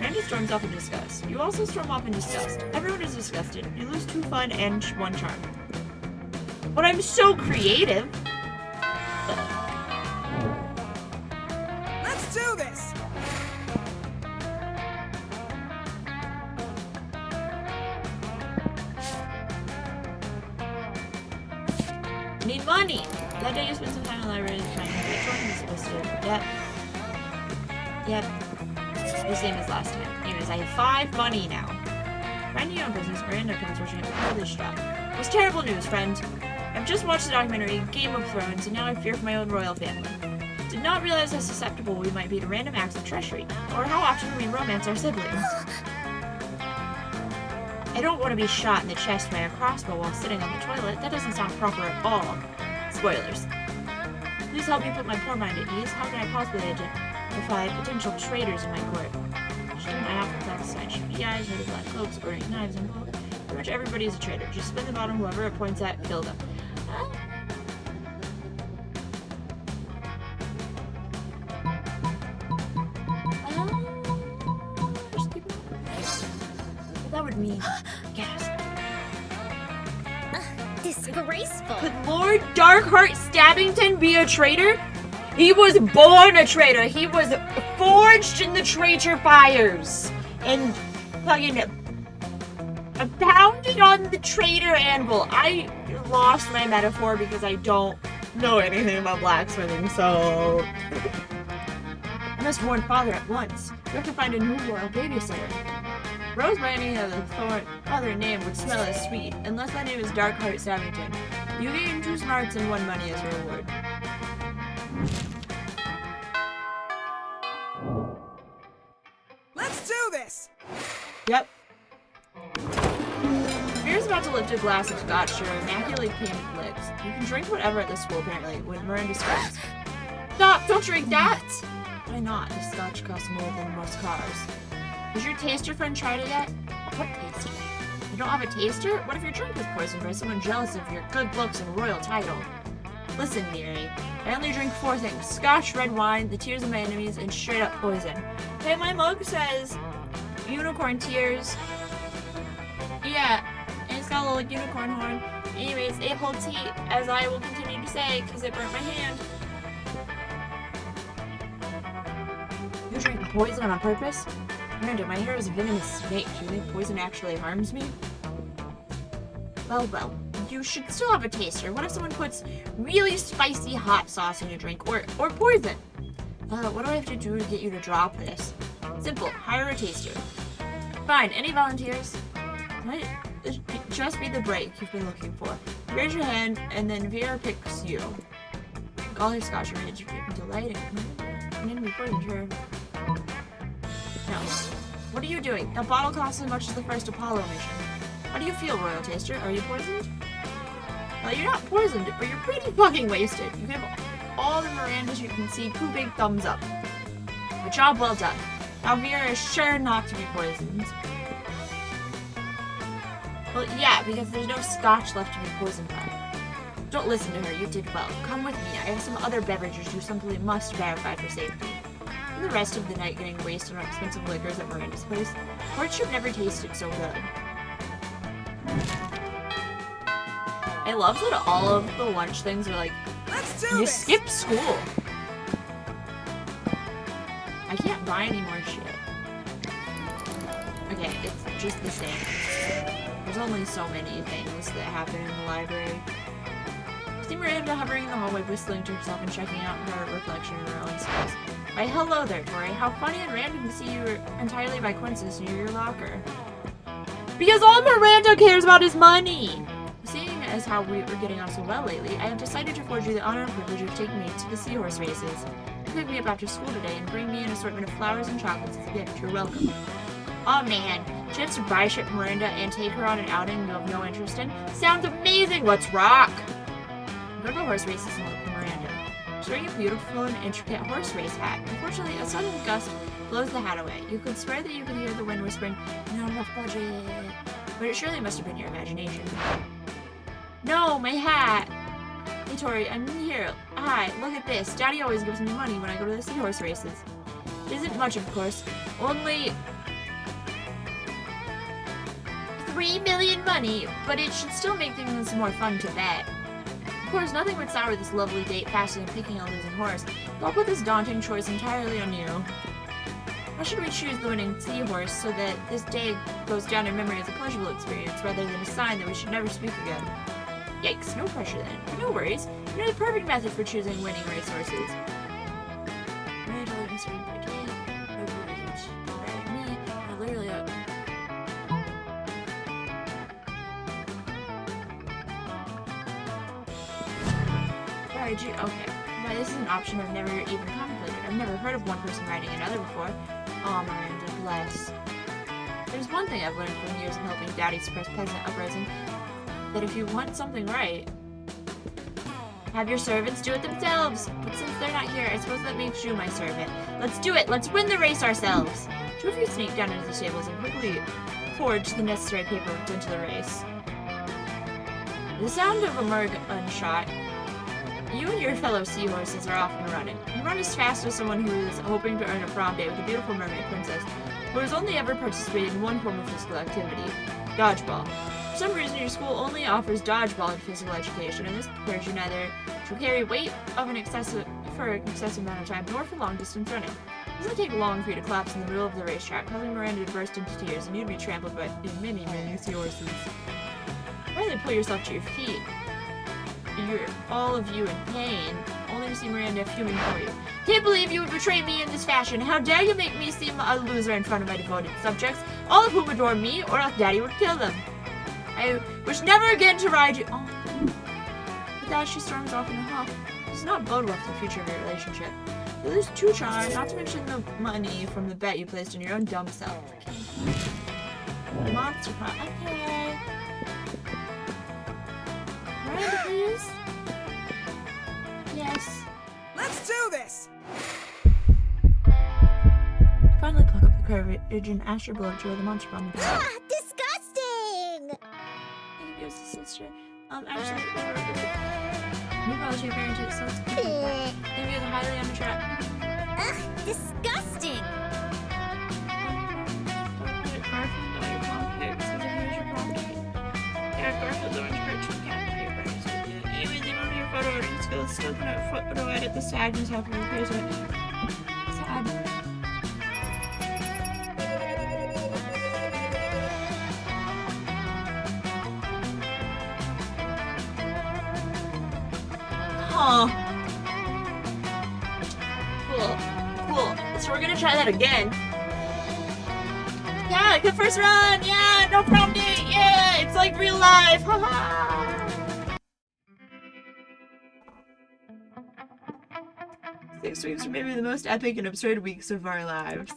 Randy storms off in disgust. You also storm off in disgust. Everyone is disgusted. You lose 2 fun and 1 charm. But I'm so creative! Let's do this! Need money! That day you spent some time in the library trying to get Jordan is supposed to. Yep. The same as last time. Anyways, I have 5 money now. Finding your own business, Miranda comes rushing up with this shop. It was terrible news, friend. I've just watched the documentary Game of Thrones, and now I fear for my own royal family. Did not realize how susceptible we might be to random acts of treachery, or how often we romance our siblings. I don't want to be shot in the chest by a crossbow while sitting on the toilet. That doesn't sound proper at all. Spoilers. Please help me put my poor mind at ease. How can I possibly identify potential traitors in my court? Shouldn't my outfit black side shooty eyes, hooded black cloaks, ordering knives and much everybody is a traitor. Just spin the bottom, whoever it points at, kill them. That would mean gas. Disgraceful. Could Lord Darkheart Stabbington be a traitor? He was born a traitor. He was forged in the traitor fires and fucking pounded on the traitor anvil. I lost my metaphor because I don't know anything about blacksmithing, so I must warn Father at once. We have to find a new royal babysitter. Rose by any other other name would smell as sweet, unless that name is Darkheart Stabbington. You gain 2 smarts and 1 money as a reward. Let's do this! Yep. Veer's about to lift a glass of scotch to her immaculately painted lips. You can drink whatever at this school, apparently, when Miranda screams. Stop! Don't drink that! Why not? The scotch costs more than most cars. Has your taster friend tried it yet? What taster? You don't have a taster? What if your drink was poisoned by someone jealous of your good looks and royal title? Listen, Mary. I only drink 4 things. Scotch, red wine, the tears of my enemies, and straight up poison. Hey, my mug says unicorn tears. Yeah, and it's got a little unicorn horn. Anyways, it holds heat, as I will continue to say, because it burnt my hand. You drink poison on purpose? Miranda, my hair is a venomous snake. Do you think poison actually harms me? Well, you should still have a taster. What if someone puts really spicy hot sauce in your drink, or poison? What do I have to do to get you to drop this? Simple, hire a taster. Fine, any volunteers? Might just be the break you've been looking for. Raise your hand, and then Vera picks you. All your scotch remains delighting. And then before you sure. No. What are you doing? That bottle costs as much as the first Apollo mission. How do you feel, Royal Taster? Are you poisoned? Well, you're not poisoned, but you're pretty fucking wasted. You give all the Mirandas you can see 2 big thumbs up. A job well done. Now Vera is sure not to be poisoned. Well, yeah, because there's no scotch left to be poisoned by. Don't listen to her, you did well. Come with me, I have some other beverages you simply must verify for safety. And the rest of the night getting wasted on expensive liquors at Miranda's place, courtship never tasted so good. I love that all of the lunch things are like, Let's do you this! skipped school. I can't buy any more shit. Okay, it's just the same. There's only so many things that happen in the library. See Miranda hovering in the hallway, whistling to herself and checking out her reflection in her own space. Why, hello there, Tori. How funny and random to see you entirely by coincidence near your locker. Because all Miranda cares about is money! Seeing as how we were getting on so well lately, I have decided to forge you the honor and privilege of taking me to the seahorse races. You pick me up after school today and bring me an assortment of flowers and chocolates as a gift. You're welcome. Oh man, chance to buy shit Miranda and take her on an outing you have no interest in? Sounds amazing! Let's rock! Go to the horse races and look for Miranda. She's wearing a beautiful and intricate horse race hat. Unfortunately, a sudden gust blows the hat away. You could swear that you could hear the wind whispering, "Not enough budget." But it surely must have been your imagination. No, my hat! Hey Tori, I'm here. Hi, look at this. Daddy always gives me money when I go to the seahorse races. It isn't much, of course. Only 3 million money, but it should still make things more fun to bet. Of course, nothing would sour this lovely date faster than picking a losing horse. So I'll put this daunting choice entirely on you. How should we choose the winning seahorse so that this day goes down in memory as a pleasurable experience rather than a sign that we should never speak again? Yikes, no pressure then. No worries. You know the perfect method for choosing winning racehorses. Okay. Why, this is an option I've never even contemplated. I've never heard of one person riding another before. Oh, Miranda, bless. There's one thing I've learned from years of helping Daddy suppress peasant uprising. That if you want something right, have your servants do it themselves. But since they're not here, I suppose that makes you my servant. Let's do it! Let's win the race ourselves! Two of you sneak down into the stables and quickly forged the necessary paperwork into the race. The sound of a gunshot. You and your fellow seahorses are off and running. You run as fast as someone who is hoping to earn a prom date with a beautiful mermaid princess who has only ever participated in one form of physical activity, dodgeball. For some reason, your school only offers dodgeball in physical education, and this prepares you neither to carry weight of an excessive amount of time nor for long distance running. It doesn't take long for you to collapse in the middle of the racetrack, causing Miranda to burst into tears, and you'd be trampled by many seahorses. Finally, pull yourself to your feet. All of you in pain, only to see Miranda fuming for you. Can't believe you would betray me in this fashion. How dare you make me seem a loser in front of my devoted subjects, all of whom adore me, or else Daddy would kill them. I wish never again to ride you. Oh. With that, she storms off in a huff. This does not bode well for the future of your relationship. You lose 2 charms, not to mention the money from the bet you placed in your own dumb self. Okay. Monster prom. Okay. Miranda, please. Yes. Let's do this! Finally pluck up the courage and ask your beloved to wear the monster prom again. Ah, disgusting! Thank you, sister. Actually, we probably should parent it, so let's keep it back. Maybe it's highly on the track. Ugh, disgusting! Don't put it Garfield on your prom pics, because if here's your prom date. Yeah, Garfield's orange picture can't be your brightest idea. Anyways, even when your photo editing skills still cannot photo edit the sadness half of your face with sad. Huh. Cool. So we're gonna try that again. Yeah, good first run! Yeah, no prom date! Yeah, it's like real life! Haha! 6 weeks were maybe the most epic and absurd weeks of our lives.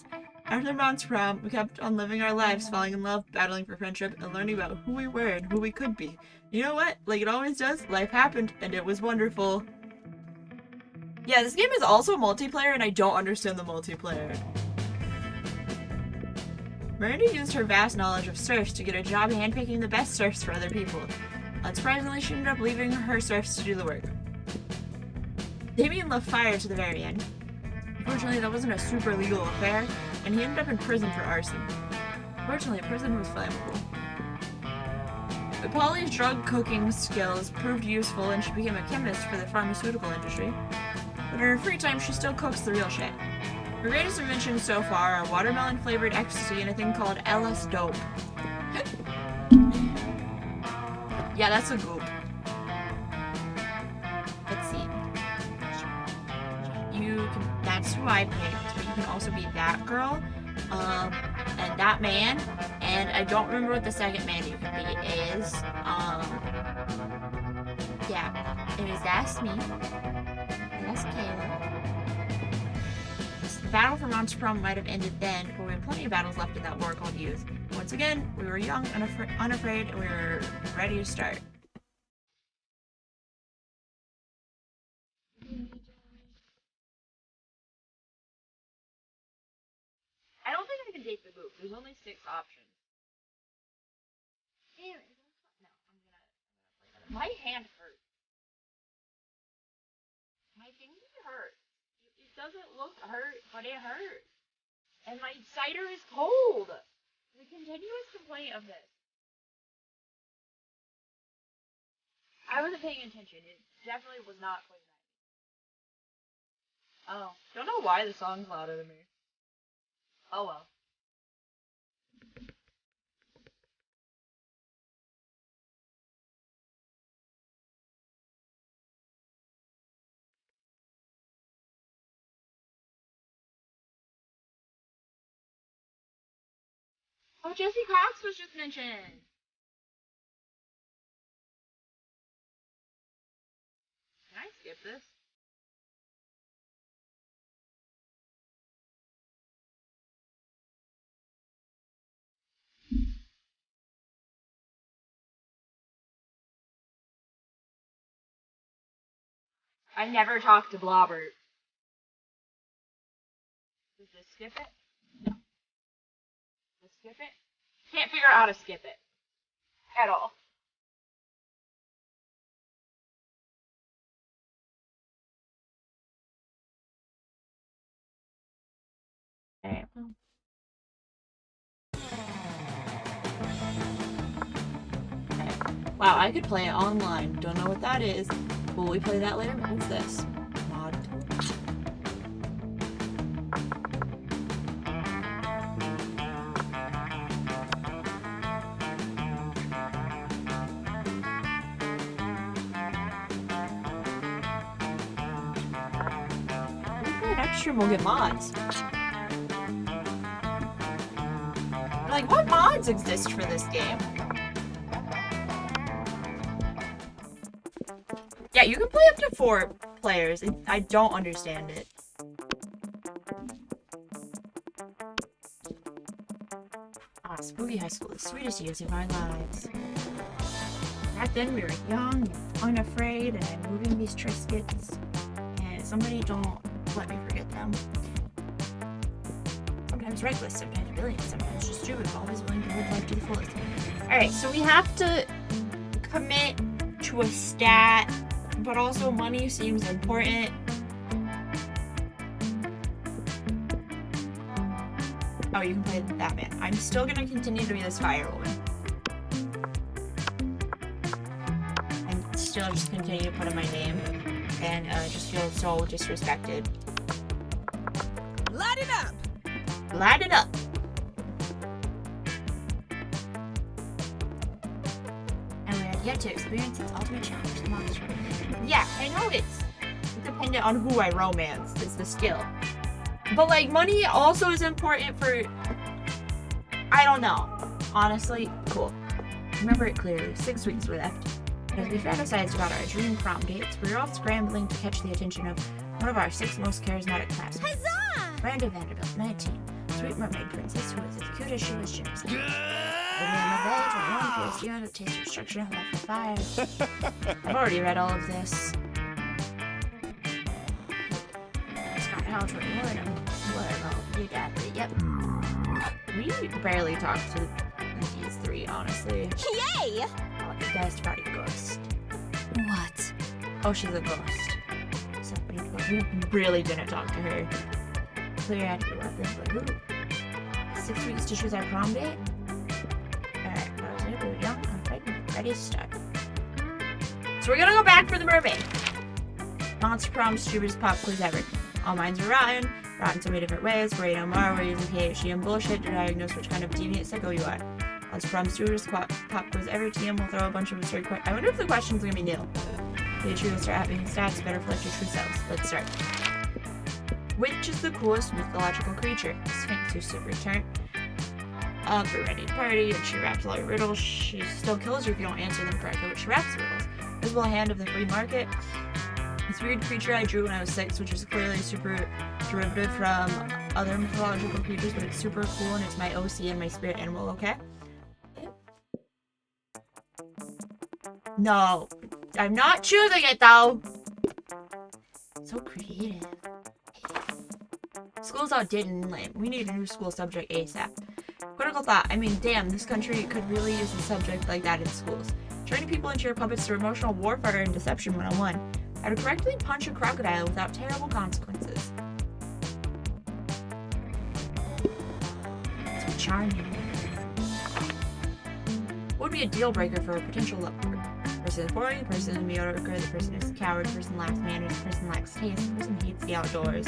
After Mom's prom, we kept on living our lives, falling in love, battling for friendship, and learning about who we were and who we could be. You know what? Like it always does, life happened, and it was wonderful. Yeah, this game is also multiplayer, and I don't understand the multiplayer. Miranda used her vast knowledge of surfs to get a job handpicking the best surfs for other people. Unsurprisingly, she ended up leaving her surfs to do the work. Damien left fire to the very end. Unfortunately, that wasn't a super legal affair, and he ended up in prison for arson. Fortunately, prison was flammable. But Polly's drug cooking skills proved useful, and she became a chemist for the pharmaceutical industry. But in her free time, she still cooks the real shit. Her greatest inventions so far are watermelon-flavored ecstasy and a thing called LS Dope. Yeah, that's a goop. Let's see. That's who I picked, but you can also be that girl, and that man, and I don't remember what the second man you can be is, yeah, anyways, that's me, and that's Kayla. The battle for Mom's prom might have ended then, but we had plenty of battles left in that war called youth. Once again, we were young, unafraid, and we were ready to start. I don't think I can take the boot. There's only 6 options. Anyways, no, I'm gonna play that. My hand hurts. My finger hurts. It doesn't look hurt, but it hurts. And my cider is cold. The continuous complaint of this. I wasn't paying attention. It definitely was not quite nice. Oh, don't know why the song's louder than me. Oh well. Oh, Jesse Cox was just mentioned. Can I skip this? I never talked to Blobbert. Does this skip it? No. Does this skip it? Can't figure out how to skip it. At all. Alright, well. Wow, I could play it online. Don't know what that is. Will we play that later? What's this? Mod. Next year we'll get mods. Like, what mods exist for this game? Yeah, you can play up to 4 players. I don't understand it. Ah, Spooky High School, the sweetest years of our lives. Back then we were young, unafraid, and moving these Triscuits. And somebody don't let me forget them. Sometimes reckless, sometimes brilliant, sometimes just stupid, but always willing to live life to the fullest. Alright, so we have to commit to a stat, but also money seems important. Oh, you can play that man. I'm still gonna continue to be this firewoman. And still just continue to put in my name. And just feel so disrespected. Light it up! Light it up! And we have yet to experience its ultimate challenge, the monster. Yeah, I know it's dependent on who I romance. It's the skill. But, like, money also is important for... I don't know. Honestly, cool. Remember it clearly. 6 weeks were left. As we fantasized about our dream prom dates, we were all scrambling to catch the attention of one of our 6 most charismatic classmates. Huzzah! Miranda Vanderbilt, 19. Sweet mermaid princess who was as cute as she was generous. Olivia 21, PhD on taste restriction, love for fire. I've already read all of this. Scott Howell 21, whatever. You got it, yep. We barely talked to these 3, honestly. Yay! You guys about a ghost. What? Oh, she's a ghost. We really didn't talk to her. Clear out your weapons, but who? 6 weeks to choose our prom date? Alright, that was it. We were young, unpregnant, ready to start. So we're gonna go back for the mermaid. Monster prom, stupidest pop quiz ever. All minds are rotten. Rotten so many different ways. We're AMR, we're using PhD and bullshit to diagnose which kind of deviant sicko you are. As prom stewardess pop quiz every team will throw a bunch of absurd questions. I wonder if the questions are gonna be new. Be true, start having stats, better reflect your true selves. Let's start. Which is the coolest mythological creature? Sphinx who's super return. We're ready to party, and she raps all your riddles. She still kills you if you don't answer them correctly, but she raps the riddles. Visible hand of the free market. This weird creature I drew when I was 6, which is clearly super derivative from other mythological creatures, but it's super cool and it's my OC and my spirit animal, okay? No, I'm not choosing it though. So creative. School's outdated and lame. We need a new school subject ASAP. Critical thought. I mean, damn, this country could really use a subject like that in schools. Turning people into your puppets through emotional warfare and deception 101. How to correctly punch a crocodile without terrible consequences. So charming. What would be a deal breaker for a potential lover? Person is boring, the person is mediocre, the person is a coward, the person lacks manners, the person lacks taste, the person hates the outdoors.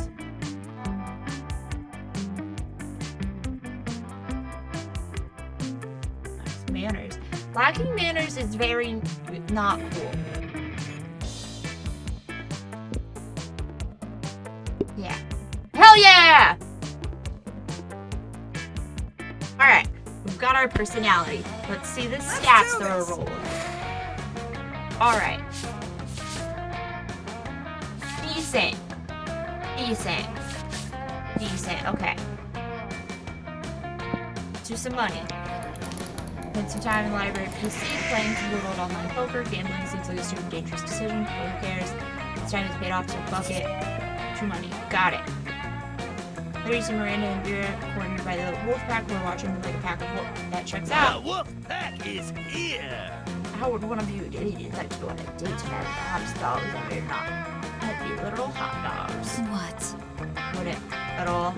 Lacks manners. Lacking manners is very not cool. Yeah. Hell yeah! Alright, we've got our personality. Let's see the stats that are rolling. Alright. Decent. Decent. Decent. Okay. Let's do some money. Spend some time in the library PC, playing some good old online poker. Gambling seems like a super dangerous decision, but who cares? It's time to pay it off to a bucket. True money. Got it. There you see Miranda and Vera cornered by the wolf pack who are watching them like a pack of wolves. That checks out. The wolf pack is here. How would one of you idiots like to go on a date to marry the hottest dogs that are not? I'd be little hot dogs. What? Would it at all?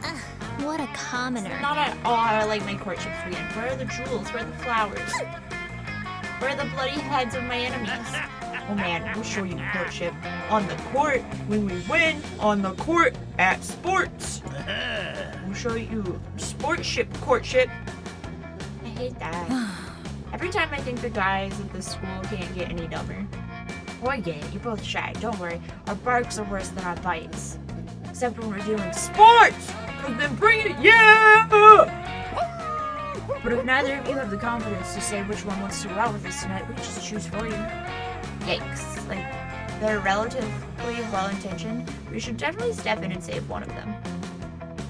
What a commoner. Not at all how I like my courtship free. And where are the jewels? Where are the flowers? Where are the bloody heads of my enemies? Oh man, we'll show you courtship on the court when we win on the court at sports. We'll show you sportship courtship. I hate that. Every time I think the guys at this school can't get any dumber. Oh, I get it. You're both shy. Don't worry. Our barks are worse than our bites. Except when we're doing sports! Cause then bring it, yeah! But if neither of you have the confidence to say which one wants to go out with us tonight, we just choose for you. Yikes. Like, they're relatively well-intentioned. We should definitely step in and save one of them.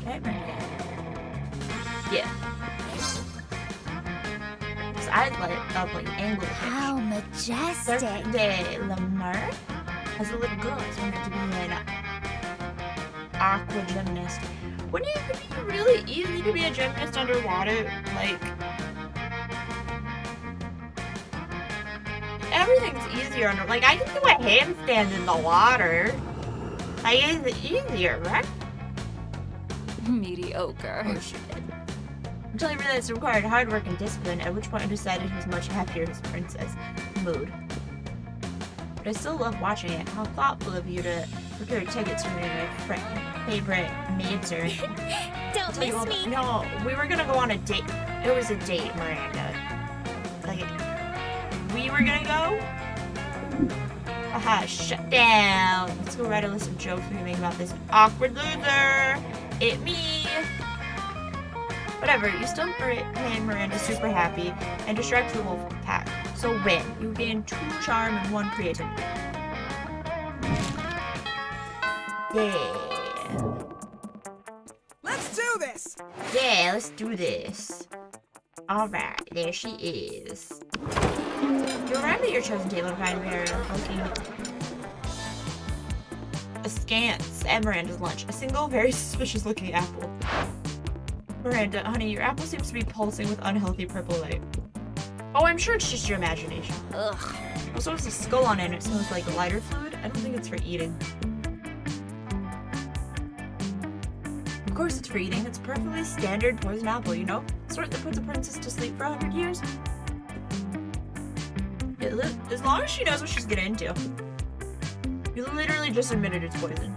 Okay, yeah. Because I'd let it up like anglerfish. How majestic. De Lemur? As a little girl, I was wanted to be an aqua gymnast. Wouldn't it be really easy to be a gymnast underwater? Like, everything's easier under. Like, I can do a handstand in the water. Like, it's easier, right? Mediocre. Oh, she did. Until I realized it required hard work and discipline, at which point I decided he was much happier as princess. Mood. But I still love watching it. How thoughtful of you to procure tickets for me, my favorite maidser. Don't miss me. No, we were gonna go on a date. It was a date, Miranda. Like, we were gonna go? Aha, shut down. Let's go write a list of jokes we can make about this awkward loser. It me. Whatever, you still made Miranda super happy and distract the wolf pack. So win. You gain 2 charm and 1 creativity. Yeah. Let's do this! Yeah, let's do this. Alright, there she is. You arrive at your chosen table to find Miranda looking askance at Miranda's lunch. A single, very suspicious looking apple. Miranda, honey, your apple seems to be pulsing with unhealthy purple light. Oh, I'm sure it's just your imagination. Ugh. Also, there's a skull on it and it smells like lighter fluid. I don't think it's for eating. Of course it's for eating. It's a perfectly standard poison apple, you know? The sort that puts a princess to sleep for 100 years. As long as she knows what she's getting into. You literally just admitted it's poison.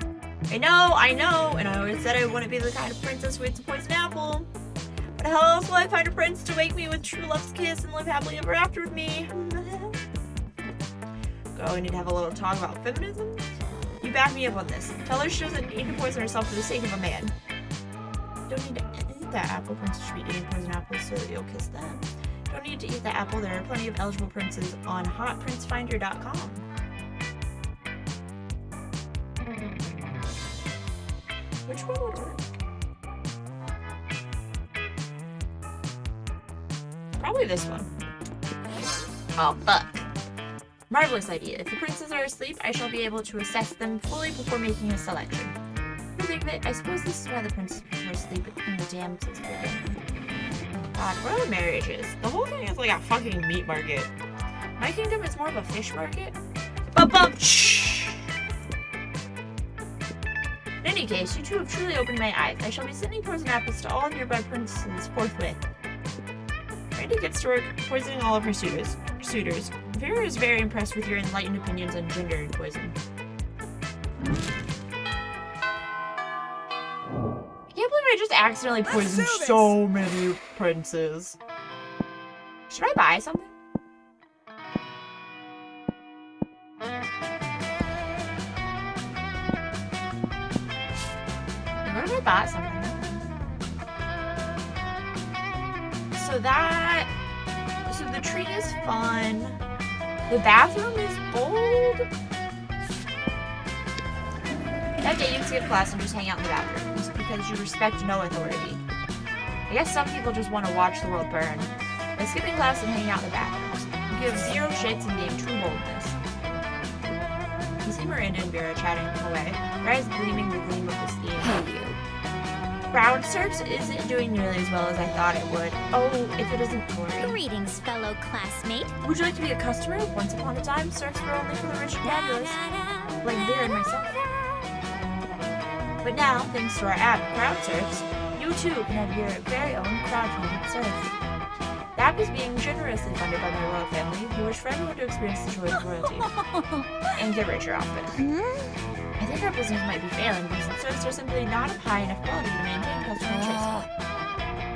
I know, and I always said I wouldn't be the kind of princess who eats a poison apple. But how else will I find a prince to wake me with true love's kiss and live happily ever after with me? Girl, we need to have a little talk about feminism. You back me up on this. Tell her she doesn't need to poison herself for the sake of a man. Don't need to eat that apple. Princess should be eating poison apples so that you'll kiss them. Don't need to eat that apple. There are plenty of eligible princes on hotprincefinder.com. Which one would work? Probably this one. Oh, fuck. Marvelous idea. If the princes are asleep, I shall be able to assess them fully before making a selection. What do you think of it? I suppose this is why the princes prefer sleep in the damsels' bedroom. God, what are marriages? The whole thing is like a fucking meat market. My kingdom is more of a fish market. Bum shh! In any case, you two have truly opened my eyes. I shall be sending poison apples to all nearby princes forthwith. Randy gets to work poisoning all of her suitors. Vera is very impressed with your enlightened opinions on gender and poison. I can't believe I just accidentally poisoned so many princes. Should I buy something? What if I bought something? So the tree is fun. The bathroom is bold. That day you skip class and just hang out in the bathroom, just because you respect no authority. I guess some people just want to watch the world burn. By skipping class and hanging out in the bathrooms, you give 0 shits and gain true boldness. You see Miranda and Vera chatting away, their eyes gleaming the gleam of the steam. Hey, you. Ground Surfs isn't doing nearly as well as I thought it would. Oh, if it isn't boring. Greetings, fellow classmate. Would you like to be a customer? Once upon a time, surfs were only for the rich and fabulous, like Vera and myself. But now, thanks to our app, Ground Surfs, you too can have your very own crowdfunded surf. The app is being generously funded by my royal family, who wish for everyone to experience the joy of royalty and get richer off it. I think our business might be failing because the surfs are simply not of high enough quality to maintain customer interest.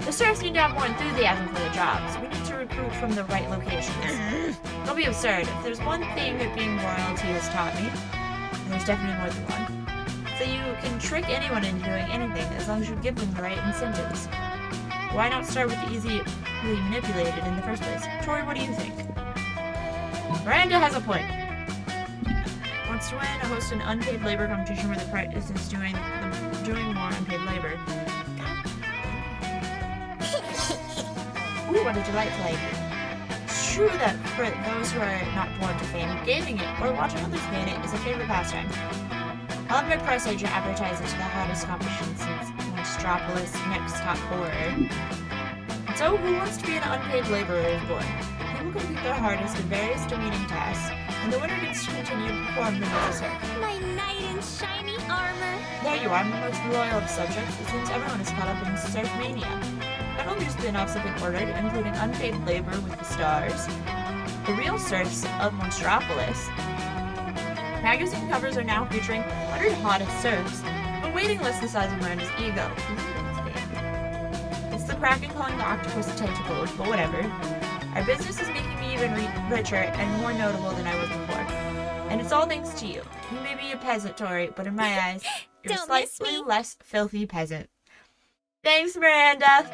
The surfs need to have more enthusiasm for their jobs. We need to recruit from the right locations. Don't be absurd. If there's one thing that being royalty has taught me, and there's definitely more than one, so you can trick anyone into doing anything as long as you give them the right incentives. Why not start with the easily manipulated in the first place? Tori, what do you think? Miranda has a point. Wants to win, host an unpaid labor competition where the prize is doing more unpaid labor. Ooh, what a delightful idea. It's true that for those who are not born to fame, gaming it or watching others gain it is a favorite pastime. I'll have my press agent advertise it to the hottest competition since Monstropolis next top horror. And so, who wants to be an unpaid laborer is born. People compete their hardest in various demeaning tasks, and the winner gets to continue to perform the necessary. My knight in shiny armor. There you are, the most loyal of subjects. It seems everyone is caught up in surf mania. Several new spin-offs have been ordered, including Unpaid Labor with the Stars, The Real Surfs of Monstropolis. Magazine covers are now featuring 100 hottest surfs, a waiting list the size of Miranda's ego. It's the Kraken calling the octopus tentacles, but whatever. Our business is making me even richer and more notable than I was before. And it's all thanks to you. You may be a peasant, Tori, but in my eyes, you're a Don't miss slightly me. less filthy peasant. Thanks, Miranda!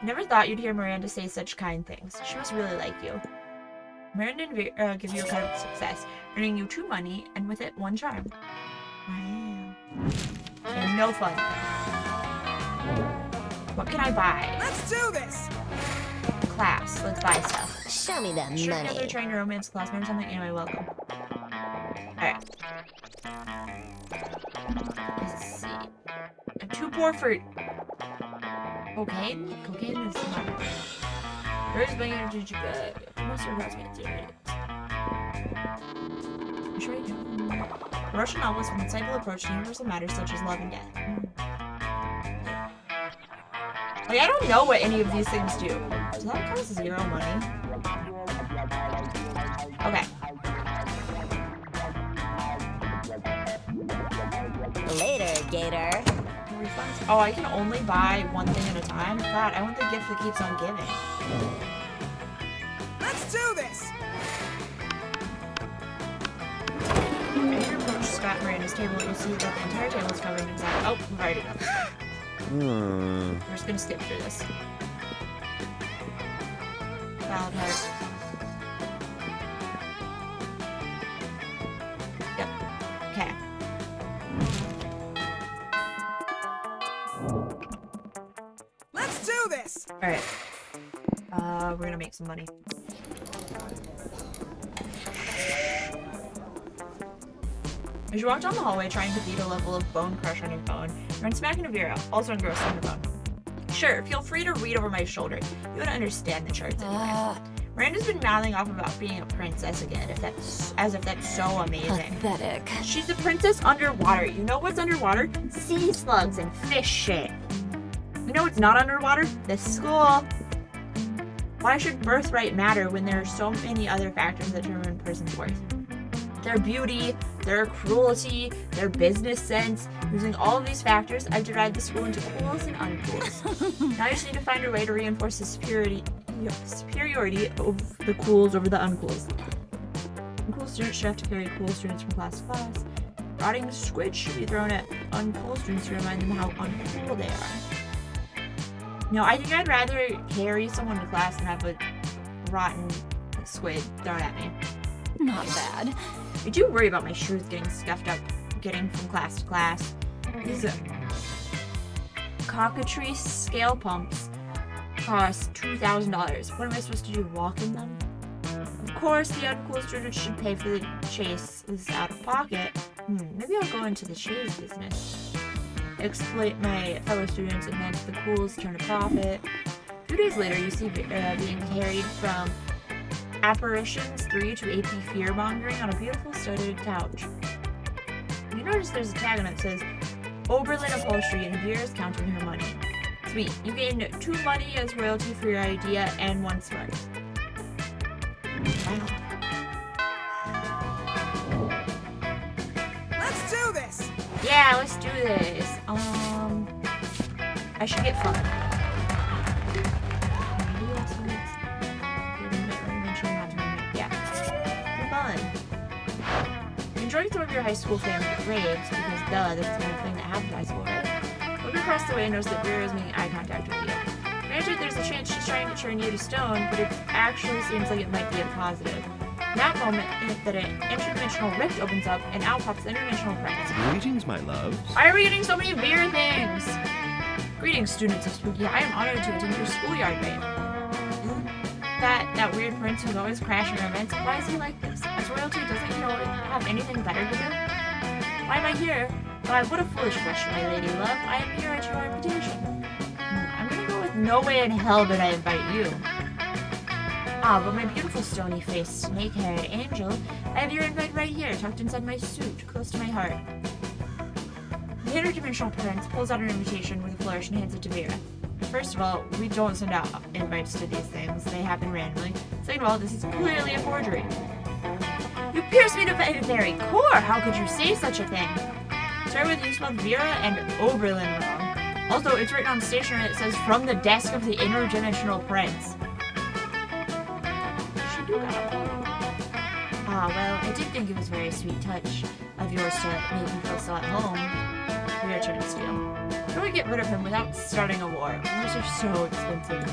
Never thought you'd hear Miranda say such kind things. She must really like you. Miranda and Vera give you a card of success, earning you 2 money, and with it, 1 charm. Wow. And no fun. What can I buy? Let's do this! Class. Let's buy stuff. Show me that Sure, money. they're trying to romance classmate or something. Anyway, welcome. Alright. Let's see. I'm too poor for... Cocaine? Cocaine is not... Where's the energy to go? Most of the classmates are sure you know. Russian novels with insightful approach to universal matters such as love and death. Like, I don't know what any of these things do. Does that cost 0 money? Okay. Later, Gator. Refunds? Oh, I can only buy 1 thing at a time? God, I want the gift that keeps on giving. Let's do this! As you approach Scott and Miranda's table, you'll see that the entire table is covered in exact. Oh, we've already done this. We're just gonna skip through this. Valid heart. Yep. Okay. Let's do this! Alright. We're gonna make some money. As you walk down the hallway trying to beat a level of Bone Crush on your phone, you run smack into Vera, also engrossed on your phone. Sure, feel free to read over my shoulder. You don't understand the charts anyway. Miranda's been mouthing off about being a princess again, as if that's so amazing. Pathetic. She's a princess underwater. You know what's underwater? Sea slugs and fish shit. You know what's not underwater? The school. Why should birthright matter when there are so many other factors that determine a person's worth? Their beauty, their cruelty, their business sense. Using all of these factors, I've divided the school into cools and uncools. Now I just need to find a way to reinforce the superiority of the cools over the uncools. Uncool students should have to carry cool students from class to class. Rotting squid should be thrown at uncool students to remind them how uncool they are. No, I think I'd rather carry someone to class than have a rotten squid thrown at me. Not bad. I do worry about my shoes getting scuffed up getting from class to class. These cockatrice scale pumps cost $2,000. What am I supposed to do, walk in them? Of course, the uncool students should pay for the chase is out of pocket. Maybe I'll go into the chase business. exploit my fellow students, and then the pools turn a profit. 2 days later, you see Vera being carried from Apparitions 3 to AP Fear-Mongering on a beautiful studded couch. You notice there's a tag on it that says Oberlin Upholstery, and Vera's counting her money. Sweet. You gain 2 money as royalty for your idea and 1 smart. Wow. Let's do this. Yeah, let's do this. I should get fun. Yeah. Fun. Enjoying some of your high school family raves, because duh, that's the kind of thing that happens in high school, right? Look across the way and notice that Vera is making eye contact with you. Granted, there's a chance she's trying to turn you to stone, but it actually seems like it might be a positive. In that moment, that an interdimensional rift opens up, and out pops the interdimensional prince. Greetings, my loves. Why are we getting so many Vera things? Greetings, students of Spooky. I am honored to attend your schoolyard rave. That weird prince who's always crashing our events, why is he like this? As royalty, doesn't he have anything better to do? Why am I here? Why, what a foolish question, my lady love. I am here at your invitation. I'm gonna go with no way in hell did I invite you. Ah, but my beautiful stony-faced, snake-haired angel, I have your invite right here, tucked inside my suit, close to my heart. The interdimensional prince pulls out an invitation with a flourish and hands it to Vera. First of all, we don't send out invites to these things. They happen randomly. Second of all, this is clearly a forgery. You pierce me to the very core! How could you say such a thing? Start with you spelled Vera and Oberlin wrong. Also, it's written on stationery that says, from the desk of the interdimensional prince. She do got a point. Ah, well, I did think it was a very sweet touch of yours to make me feel so at home. Vera turned to steal. How do we get rid of him without starting a war? Wars are so expensive.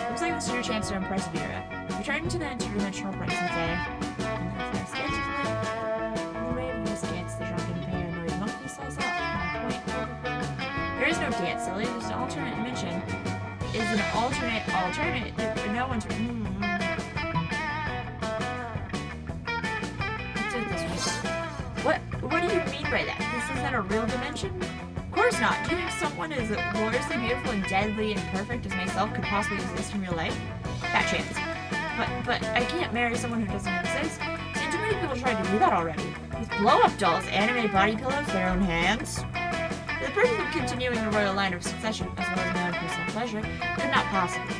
Looks like this is your chance to impress Vera. Return to the interdimensional prince and say, the drunken paranoid monkey says there is no dance, silly. This alternate dimension is an alternate that no one's. Let's do it this way. What do you mean by that? This isn't a real dimension? Of course not. Do you think someone as gloriously beautiful and deadly and perfect as myself could possibly exist in real life? That chance. But I can't marry someone who doesn't exist. See, too many people tried to do that already. With blow-up dolls, anime body pillows, their own hands. For the purpose of continuing the royal line of succession, as well as my own personal pleasure, could not possibly.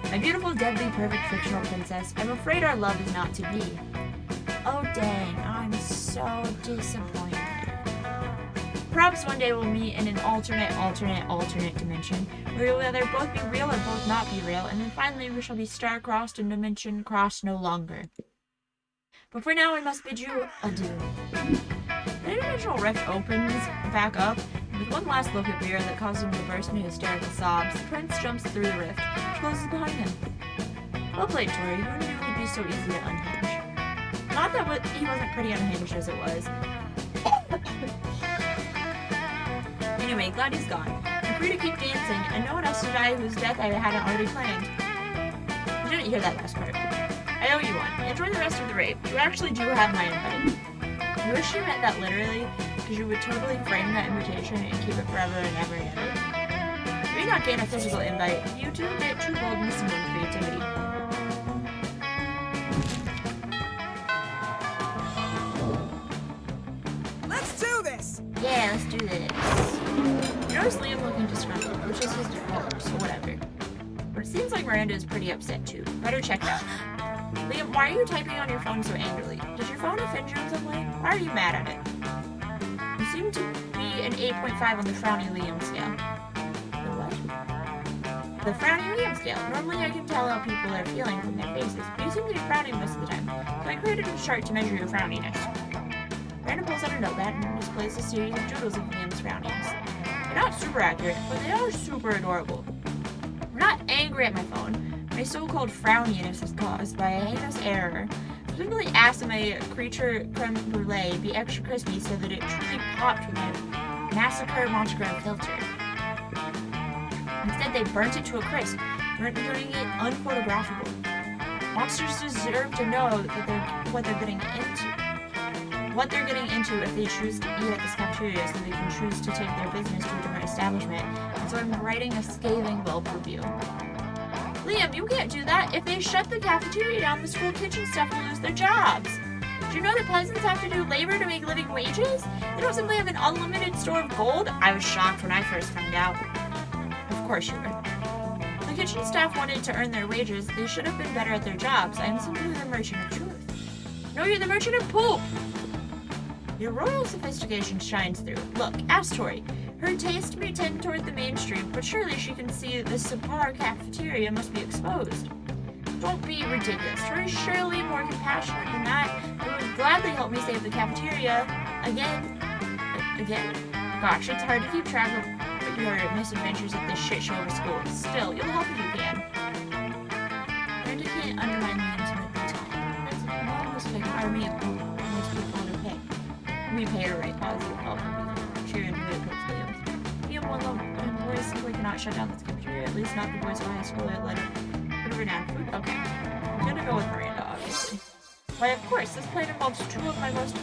My beautiful, deadly, perfect fictional princess, I'm afraid our love is not to be. Oh dang, I'm so disappointed. Perhaps one day we'll meet in an alternate dimension, where we'll either both be real or both not be real, and then finally we shall be star-crossed and dimension-crossed no longer. But for now, I must bid you adieu. The interdimensional rift opens back up, and with one last look at Vera that causes him to burst into hysterical sobs, the prince jumps through the rift, which closes behind him. Well played, Tori. You knew it would be so easy to unhinge. Not that he wasn't pretty unhinged as it was. Anyway, glad he's gone. I'm free to keep dancing, and no one else to die whose death I hadn't already planned. You didn't hear that last part. I owe you one. Enjoy the rest of the rave. You actually do have my invite. I wish you meant that literally, because you would totally frame that invitation and keep it forever and ever and ever. You may not gain a physical invite, but you do get true boldness and creativity. Let's do this. Yeah, let's do this. You notice Liam looking disgruntled, which is his default, so whatever. But it seems like Miranda is pretty upset too. Better check out. Liam, why are you typing on your phone so angrily? Does your phone offend you in some way? Why are you mad at it? You seem to be an 8.5 on the frowny Liam scale. The what? The frowny Liam scale. Normally I can tell how people are feeling from their faces, but you seem to be frowning most of the time. So I created a chart to measure your frowniness. Miranda pulls out a notepad and displays a series of doodles of Liam's frownings. They're not super accurate, but they are super adorable. I'm not angry at my phone. My so-called frowniness is caused by a heinous error. I specifically asked that my creature creme brulee be extra crispy so that it truly popped with my massacre Montegrande filter. Instead, they burnt it to a crisp, rendering it unphotographable. Monsters deserve to know that what they're getting into. what they're getting into if they choose to eat at this cafeteria, so they can choose to take their business to a different establishment. And so I'm writing a scathing Yelp review. Liam, you can't do that. If they shut the cafeteria down, the school kitchen staff will lose their jobs. Do you know that peasants have to do labor to make living wages? They don't simply have an unlimited store of gold. I was shocked when I first found out. Of course you were. The kitchen staff wanted to earn their wages. They should have been better at their jobs. I am simply the merchant of truth. No, you're the merchant of poop. Your royal sophistication shines through. Look, ask Tori. Her taste may tend toward the mainstream, but surely she can see the subpar cafeteria must be exposed. Don't be ridiculous. Tori's surely more compassionate than that. It would gladly help me save the cafeteria. Again? Gosh, it's hard to keep track of your misadventures at this shit show of a school. Still, you'll help if you can. Miranda can't undermine the intimate time. It's an enormous big army of most people to pay. We pay to write positive help and cheer and do it quickly. Liam won the boys simply cannot shut down this cafeteria, at least not the boys' high school that let it put over down food. Okay. I'm gonna go with Miranda, obviously. Why, of course, this plan involves two of my most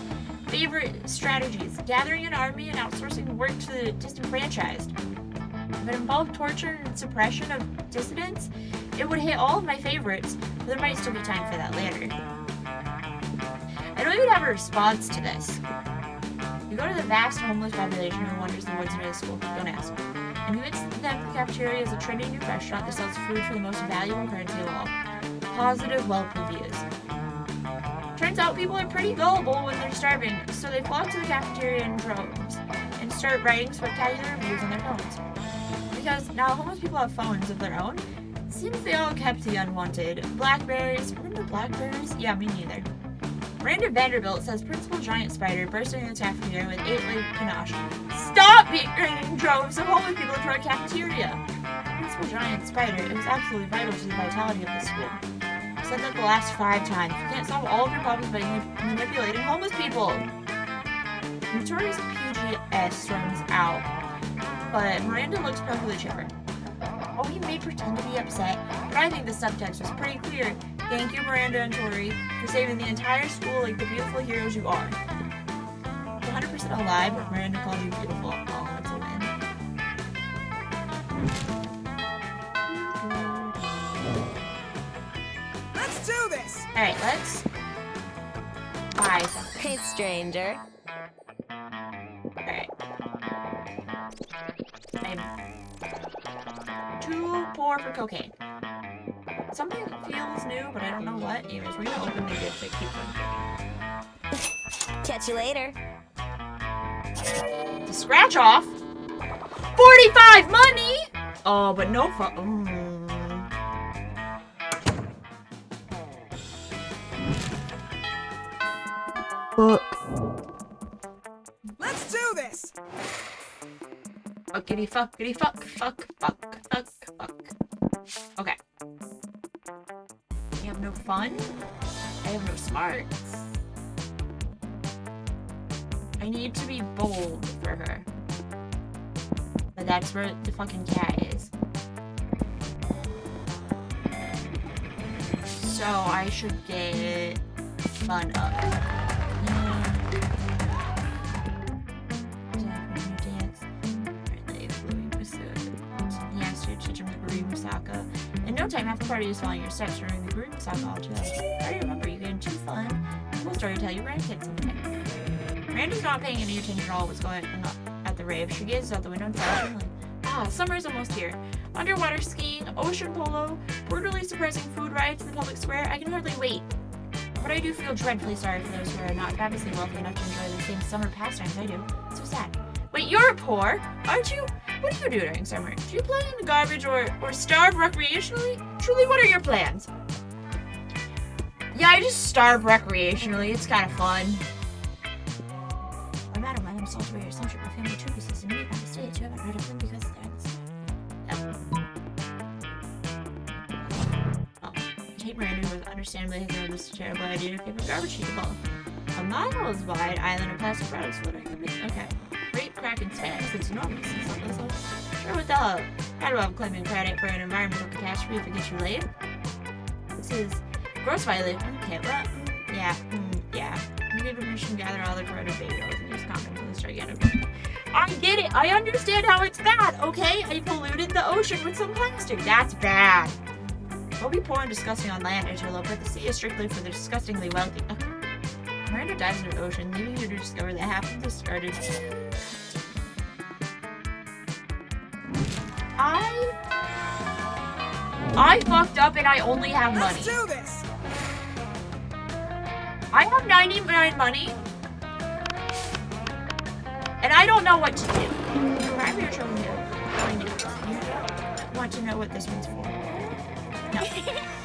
favorite strategies: gathering an army and outsourcing work to the disenfranchised. If it involved torture and suppression of dissidents, it would hit all of my favorites, but there might still be time for that later. I don't even have a response to this. You go to the vast homeless population who wanders the woods into the school. Don't ask. And convince them the cafeteria is a trendy new restaurant that sells food for the most valuable currency of all: positive Yelp reviews. Turns out people are pretty gullible when they're starving, so they flock to the cafeteria in droves and start writing spectacular reviews on their phones. Because now homeless people have phones of their own, it seems they all kept the unwanted. Blackberries. Remember Blackberries? Yeah, me neither. Miranda Vanderbilt says Principal Giant Spider burst into the cafeteria with 8-leg panache. Stop bringing droves of homeless people to our cafeteria! Principal Giant Spider, it was absolutely vital to the vitality of the school. I said that the last 5 times. You can't solve all of your problems by manipulating homeless people. Notorious PGS storms out, but Miranda looks perfectly chipper. Oh, he may pretend to be upset, but I think the subtext was pretty clear. Thank you, Miranda and Tori, for saving the entire school like the beautiful heroes you are. 100% alive, but Miranda called you beautiful. Oh, it's a win. Let's do this! Alright, let's buy something. Hey, stranger. Alright. I'm too poor for cocaine. Something feels new, but I don't know what. Anyways, we're gonna open the gifts I keep them. Catch you later. The scratch off? 45 money? Oh, but no Let's do this! Fuckity fuckity fuck, fuck, fuck, fuck, fuck. Okay. I have no fun. I have no smarts. I need to be bold for her. But that's where the fucking cat is. So I should get fun up. In no time, half the party is following your steps during the group sock all together. Try to remember, you get into fun. Cool story to tell your grandkids someday. Miranda's not paying any attention at all what's going on at the rave. She gazes out the window and sighs. Ah, summer's almost here. Underwater skiing, ocean polo, brutally suppressing food riots in the public square. I can hardly wait. But I do feel dreadfully sorry for those who are not fabulously wealthy enough to enjoy the same summer pastimes I do. It's so sad. Wait, you're poor, aren't you? What do you do during summer? Do you play in the garbage or starve recreationally? Truly, what are your plans? Yeah, I just starve recreationally. It's kind of fun. Oh, madam, I am sorry for your assumption. My family troop is in need. I'm stayed. You haven't heard of them because they're in the state. Oh, Kate Miranda was understandably ignorant of this terrible idea to give a garbage heap ball. A miles wide island of plastic products floating. Okay. Great Kraken stands. It's enormous. It's not this one. Sure, what the hell? How do I have claiming credit for an environmental catastrophe if it gets you laid? This is gross violation. Okay, well, yeah. You give permission to gather all the corroded bagels and use condoms on this gigantic boat. I get it. I understand how it's bad, okay? I polluted the ocean with some plastic. That's bad. Don't be poor and disgusting on land, Angelo, but the sea is strictly for the disgustingly wealthy. Okay. Miranda dives into the ocean, leaving you to discover that half of the started. I fucked up and I only have money. Let's do this. I have 99 money. And I don't know what to do. Grab your children here. You want to know what this one's for? No.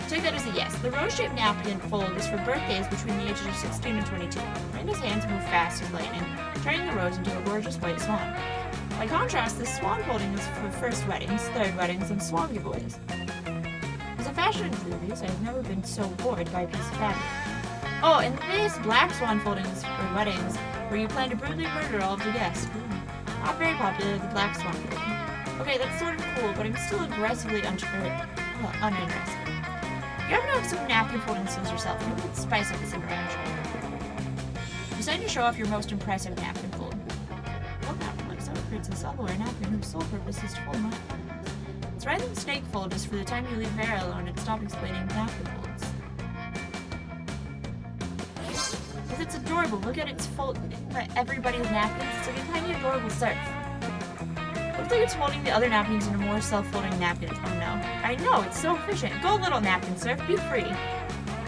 Take that as a yes. The rose-shaped napkin fold is for birthdays between the ages of 16 and 22. Miranda's hands move fast as lightning, turning the rose into a gorgeous white swan. By contrast, this swan folding is for first weddings, third weddings, and swan giveaways. As a fashion enthusiast, I've never been so bored by a piece of fabric. Oh, and this black swan folding is for weddings, where you plan to brutally murder all of the guests. Not very popular, the black swan folding. Okay, that's sort of cool, but I'm still aggressively uninterested. You happen to have some napkin folding skills yourself, and you could spice up this interaction. Decide to show off your most impressive napkin fold. What napkin like so creates a self-aware napkin whose sole purpose is to fold my. It's rather than snake fold just for the time you leave Vera alone and stop explaining napkin folds. Because it's adorable. Look at its fold. Everybody's napkins. It's like a tiny adorable surf. Looks like it's folding the other napkins into more self-folding napkins. Oh no. I know, it's so efficient. Go little napkin surf, be free.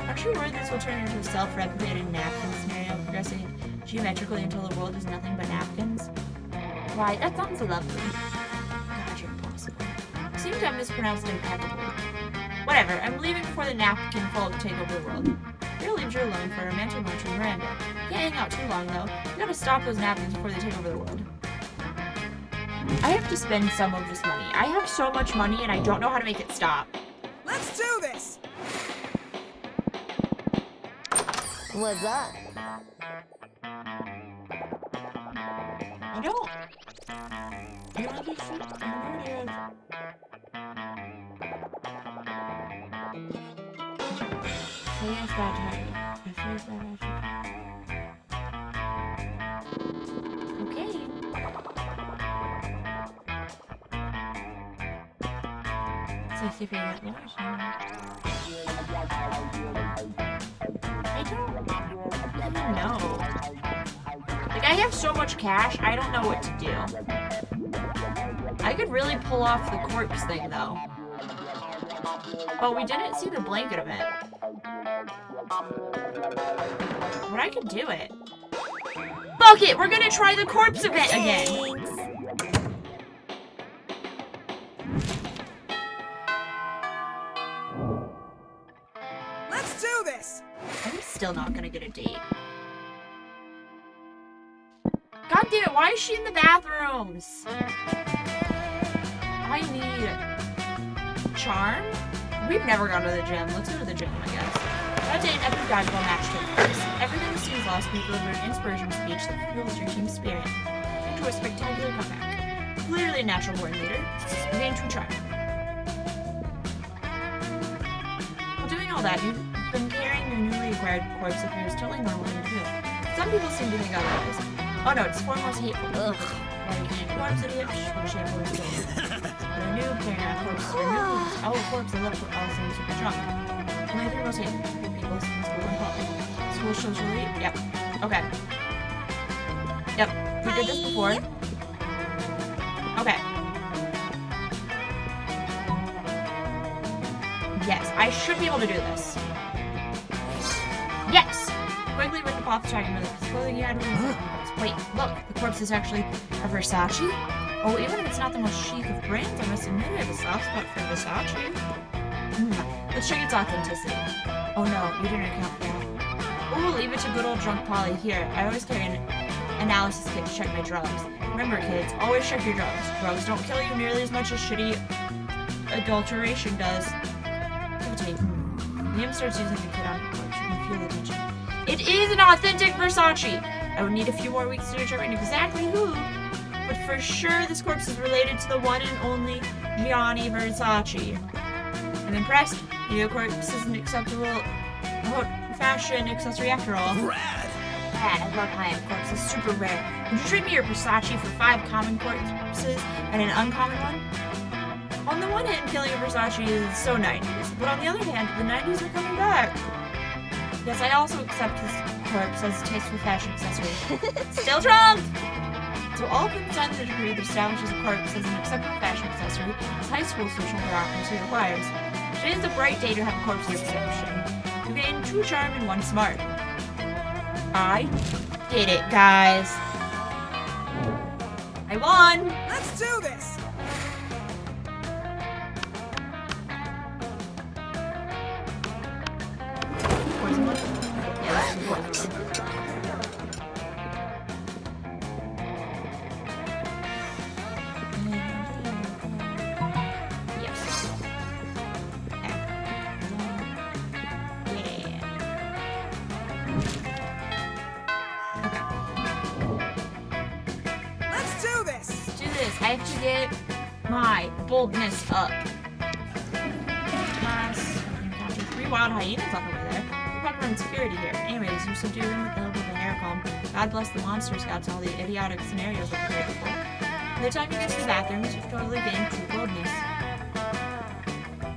Aren't you worried this will turn into a self-replicating napkin scenario, progressing geometrically until the world is nothing but napkins? Why, that sounds lovely. God, you're impossible. You seem to have mispronounced impeccably. Whatever, I'm leaving before the napkin fold to take over the world. Vera leaves you alone for a romantic lunch with Miranda. You can't hang out too long though. You gotta stop those napkins before they take over the world. I have to spend some of this money. I have so much money and I don't know how to make it stop. Let's do this. What's up? I don't. You want to do shit? Yes, bad time. Okay. Let's see if you get lunch. I don't know. Like, I have so much cash, I don't know what to do. I could really pull off the corpse thing, though. But we didn't see the blanket event. But I could do it. Fuck it! We're gonna try the corpse event again! Let's do this. I'm still not gonna get a date. God damn it, why is she in the bathrooms? I need charm? We've never gone to the gym. Let's go to the gym, I guess. That day, an epic dodgeball match took place. Everything seems lost when you deliver an inspirational speech that fuels your team's spirit into a spectacular comeback. Clearly a natural born leader. You gain true charm. While doing all that, you've been carrying your newly acquired corpse that appears totally normal in your field. Some people seem to think otherwise. Oh no, it's far more hateful. Ugh. Like, corpse idiot, what a shameful mistake. But a new carrying out corpse is removed. Oh, corpse, I love corpse. All seems super strong. Only three most hateful people in school and public. School socially? Yep. Okay. Yep. We did this before. Okay. Yes, I should be able to do this. Yes! Quickly rip off the dragon with the clothing you had when you wait, look, the corpse is actually a Versace? Oh, even if it's not the most chic of brands, I must admit I have a soft spot for Versace. Let's check its authenticity. Oh no, you didn't account for that. Ooh, leave it to good old drunk Polly. Here, I always carry an analysis kit to check my drugs. Remember kids, always check your drugs. Drugs don't kill you nearly as much as shitty adulteration does. Liam starts using the kit on the corpse. You can feel the tension. It is an authentic Versace! I would need a few more weeks to determine exactly who, but for sure this corpse is related to the one and only Gianni Versace. I'm impressed. The corpse is an acceptable fashion accessory after all. Brad! bad. I love high-end corpses. Super rare. Would you trade me your Versace for 5 common corpses and an uncommon one? On the one hand, killing a Versace is so 90s, but on the other hand, the 90s are coming back. Yes, I also accept this corpse as a tasteful fashion accessory. Still drunk! So all things done to the degree that establishes a corpse as an acceptable fashion accessory, as high school social bureaucracy requires. Today is a bright day to have a corpse reception. You gain 2 charm and 1 smart. I did it, guys. I won! Let's do this! Poison one? Yeah, that's the poison one. Yes. Let's do this! Let's do this. I have to get my boldness up. Nice. Encounter 3 wild hyenas on the way there. We're talking about security here. Anyways, you subdue them with the help of an air calm. God bless the monster scouts and all the idiotic scenarios we're prepared for. By the time you get to the bathrooms, you've totally gained true boldness.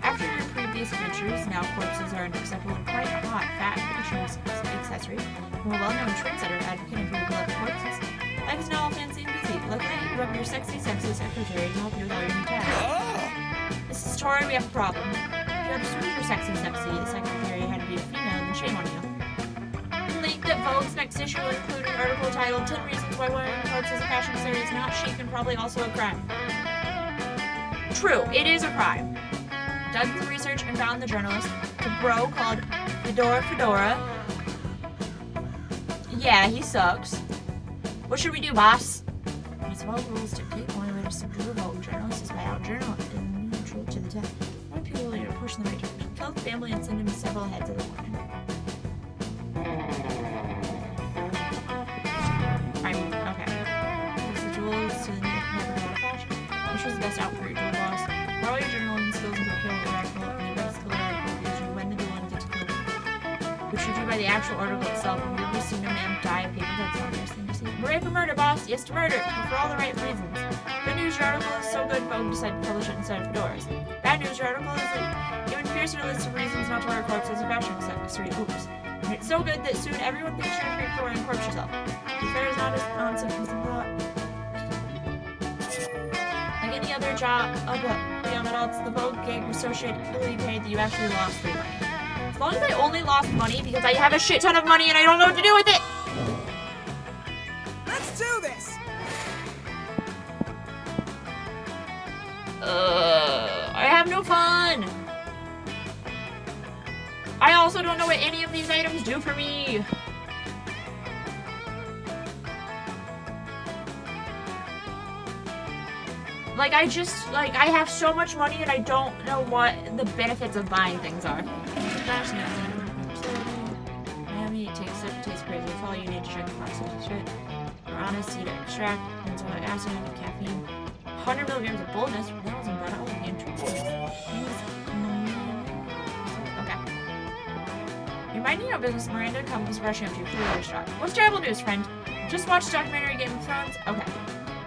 After your previous adventures, now corpses are an acceptable and quite hot fat fashion accessory. From a well-known trendsetter advocating for your beloved corpses. Life is now all fancy and busy. Luckily, you have your sexy secretary to help you with all your new tasks. This is Tori, we have a problem. If you understood your sexy, the secretary had to be a female, then shame on you. Leak that Vogue's next issue will include an article titled 10 Reasons Why Wearing Corpse as a Fashion Accessory is Not Chic and Probably Also a Crime. True, it is a crime. Done some research and found the journalist, the bro called Fedora. Yeah, he sucks. What should we do, boss? As Vogue rules dictate, the only way to subdue a Vogue journalist is by out-journalism neutral to the death. One people need to push in the right direction. Kill the family and send him several heads of the warning. Okay. Use the jewels to never go out of fashion. Which was the best out for your jewel boss? For all your journaling skills into a kill article, and the best skill article gives you when the jewel and get to kill them. Which you do by the actual article itself, and you've ever seen a man die of paper cuts on this thing to see. Hooray for murder, boss! Yes to murder! But for all the right reasons. Good news, your article is so good, Vogue decided to publish it instead of Fedora's. Bad news, your article is an even fiercer list of reasons not to wear a corpse as a fashion accessory. Oops. And it's so good that soon everyone thinks you're a freak for wearing a corpse yourself. The fair is not as nonsense as a thought. Like any other job of the young adults, the Vogue gig was so shitly paid that you actually lost free money. As long as I only lost money because I have a shit ton of money and I don't know what to do with it! Let's do this! I have no fun! I also don't know what any of these items do for me! Like, I have so much money and I don't know what the benefits of buying things are. Miami takes it, tastes crazy. That's all you need to check the box. Shit. Honest seed extract, benzoic acid, caffeine. 100 milligrams of boldness. That wasn't bad. Oh, the intrusive. Okay. You're minding your business. Miranda comes rushing up to you. Clearly distraught. What's terrible news, friend? Just watched the documentary Game of Thrones. Okay.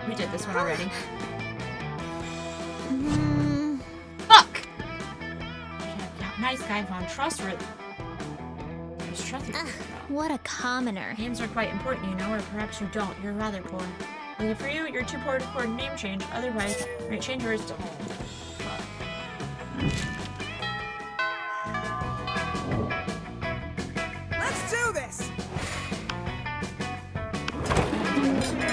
We did this one already. Fuck! Nice guy found trustworthy. What a commoner. Names are quite important, you know, or perhaps you don't. You're rather poor. Lucky for you, you're too poor to afford a name change. Otherwise, you might change yours to... Fuck. Let's do this!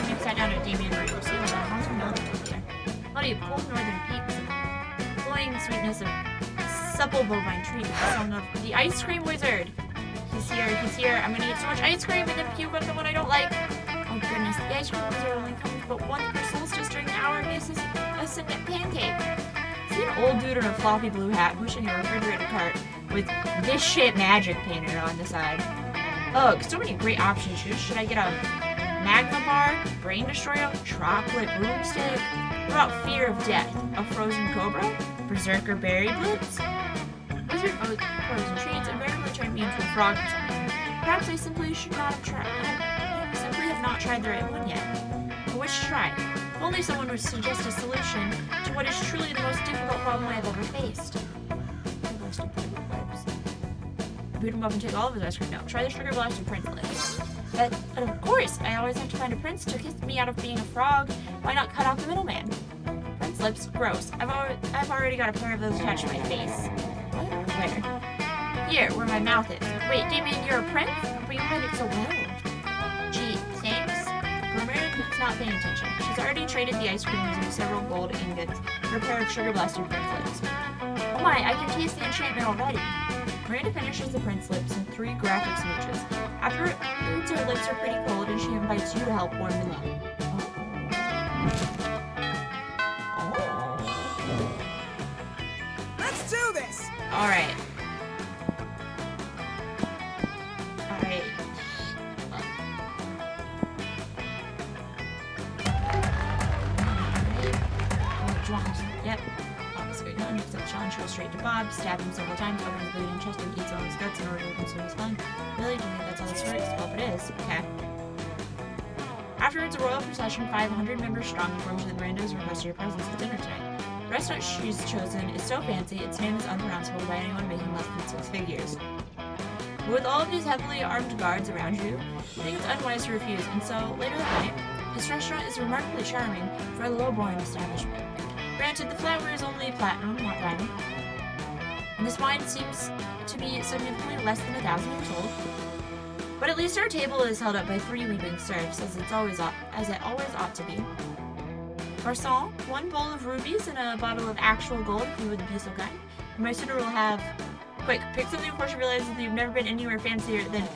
Mix that down to Damien Ray. See what I want to know there. What do you pull northern peaks? Cloying sweetness of supple bovine treat. The song of the ice cream wizard. He's here. I'm gonna eat so much ice cream and then puke on the one I don't like. Oh goodness, the ice cream wizard only comes but once per solstice during the hour of this is a cinnamon pancake. See an old dude in a floppy blue hat pushing a refrigerator cart with this shit magic painted on the side. Ugh, so many great options. Should I get a magma bar, brain destroyer, chocolate broomstick? What about fear of death? A frozen cobra? Berserker berry blitz? Wizard frozen treats invariably turned me into a frog or something. Perhaps I simply should not have tried. not tried the right one yet. But which to try? If only someone would suggest a solution to what is truly the most difficult problem I have ever faced. Boot him up and take all of his ice cream. No, try the sugar blasted prince lips. But of course, I always have to find a prince to kiss me out of being a frog. Why not cut out the middleman? Prince lips, gross. I've already got a pair of those attached to my face. What? Where? Here, where my mouth is. Wait, Damien, you're a prince? But you hide it so well. Gee, thanks. But Meredith's not paying attention. She's already traded the ice cream using several gold ingots for a pair of sugar blasted prince lips. Oh my, I can taste the enchantment already. Miranda finishes the prince lips in 3 graphic smooches. Afterwards, her lips are pretty cold and she invites you to help warm them up. Oh. Let's do this! Alright. Alright. Yep. Except Sean goes straight to Bob, stab him several times, open his bleeding chest, and eats all his guts in order to consume his fun. Really? Do you think that's how this works? Well, if it is, okay. Afterwards, a royal procession, 500 members strong, informs you that Miranda has requested your presence at dinner tonight. The restaurant she's chosen is so fancy, its name is unpronounceable by anyone making less than 6 figures. But with all of these heavily armed guards around you, you think it's unwise to refuse, and so, later that night, this restaurant is remarkably charming for a low-born establishment. Granted, the flour is only platinum, not diamond. And this wine seems to be significantly less than 1,000 years old. But at least our table is held up by 3 weeping serfs, as it always ought to be. Garçon, 1 bowl of rubies and a bottle of actual gold, if you would be so kind. And my suitor will have... Quick, pick something before she realizes that you've never been anywhere fancier than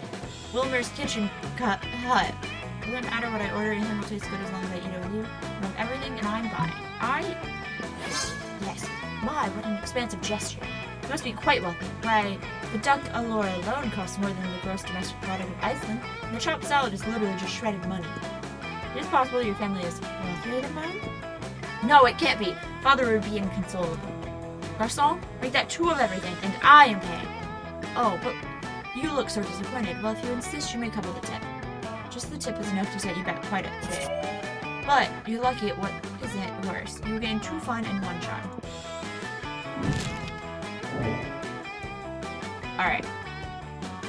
Wilmer's kitchen hut. It doesn't matter what I order, anything will taste good as long as I eat it with you. I have everything and I'm buying. Yes. My, what an expansive gesture. You must be quite wealthy. Why, the duck allure alone costs more than the gross domestic product of Iceland, and the chopped salad is literally just shredded money. It is possible your family is wealthier than mine? No, it can't be. Father would be inconsolable. Garçon, make that 2 of everything, and I am paying. Oh, but you look so disappointed. Well, if you insist, you may cover the tip. Just the tip is enough to set you back quite a bit. But you're lucky at what isn't worse. You gain 2 fun and 1 charm. Alright.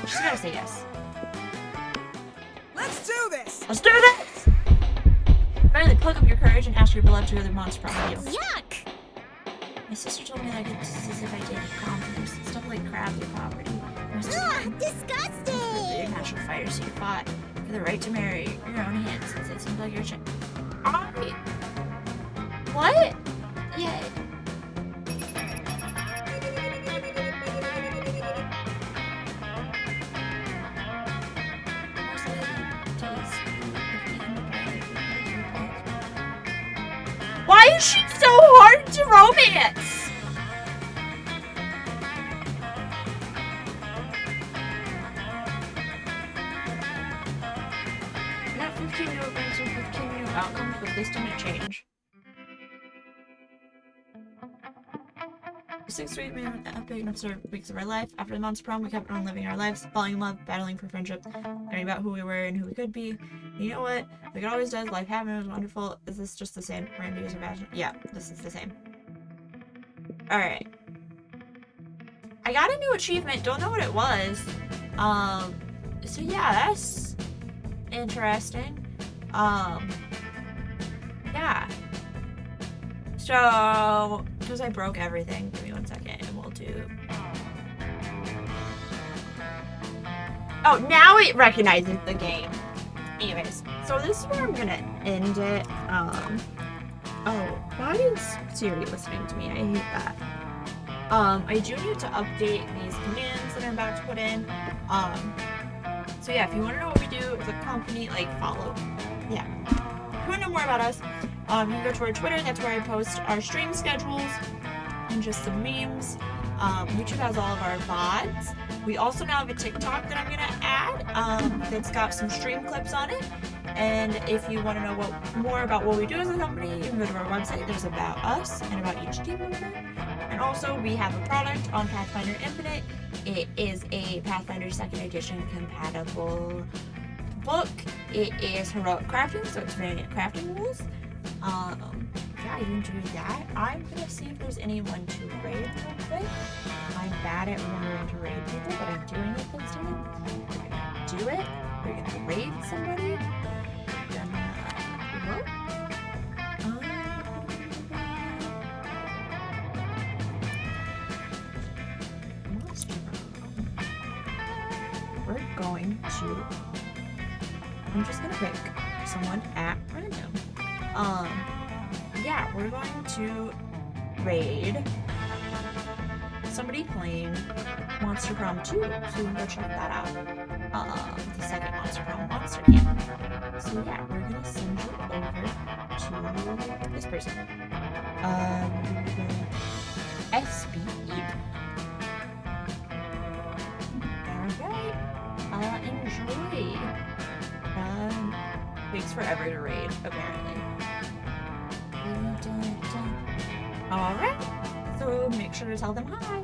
She's gotta say yes. Let's do this! Let's do this! Finally, pluck up your courage and ask your beloved to go to the monster prom with you. Yuck! My sister told me that I get just as if I did prom. There's stuff like crabs or poverty. Ugh, disgusting! Your natural fire so you fought for the right to marry your own hands since it seems like you're What? Yeah. Why is she so hard to romance? I got 15 new events and 15 new outcomes, but this didn't change. 6 to 8 minute update of weeks of our life. After the monster prom, we kept on living our lives, falling in love, battling for friendship, learning about who we were and who we could be. And you know what? Like it always does, life happened, it was wonderful. Is this just the same? Randy is a Yeah, this is the same. Alright. I got a new achievement, don't know what it was. So yeah, that's interesting. Yeah. So, because I broke everything, give me 1 second and we'll do... Oh, now it recognizes the game. Anyways, so this is where I'm gonna end it. Oh, why is Siri listening to me? I hate that. I do need to update these commands that I'm about to put in. So yeah, if you want to know what we do as a company, like follow. Yeah. If you want to know more about us, you can go to our Twitter. That's where I post our stream schedules and just some memes. YouTube has all of our VODs. We also now have a TikTok that I'm going to add that's got some stream clips on it. And if you want to know more about what we do as a company, you can go to our website. There's about us and about each team member. And also, we have a product on Pathfinder Infinite. It is a Pathfinder 2nd Edition compatible book It is heroic crafting, so it's variant crafting rules. Yeah, you enjoy that. I'm gonna see if there's anyone to raid real quick. I'm bad at remembering to raid people, but I'm doing it this time. We're gonna do it. We're gonna raid somebody. We're gonna look. Monster Prom. We're going to. I'm just gonna pick someone at random. Yeah, we're going to raid somebody playing Monster Prom 2, so we can go check that out. The second Monster Prom monster camp. So yeah, we're gonna send you over to this person. SB. Alright. Enjoy. Takes forever to raid, apparently. Alright, so make sure to tell them hi.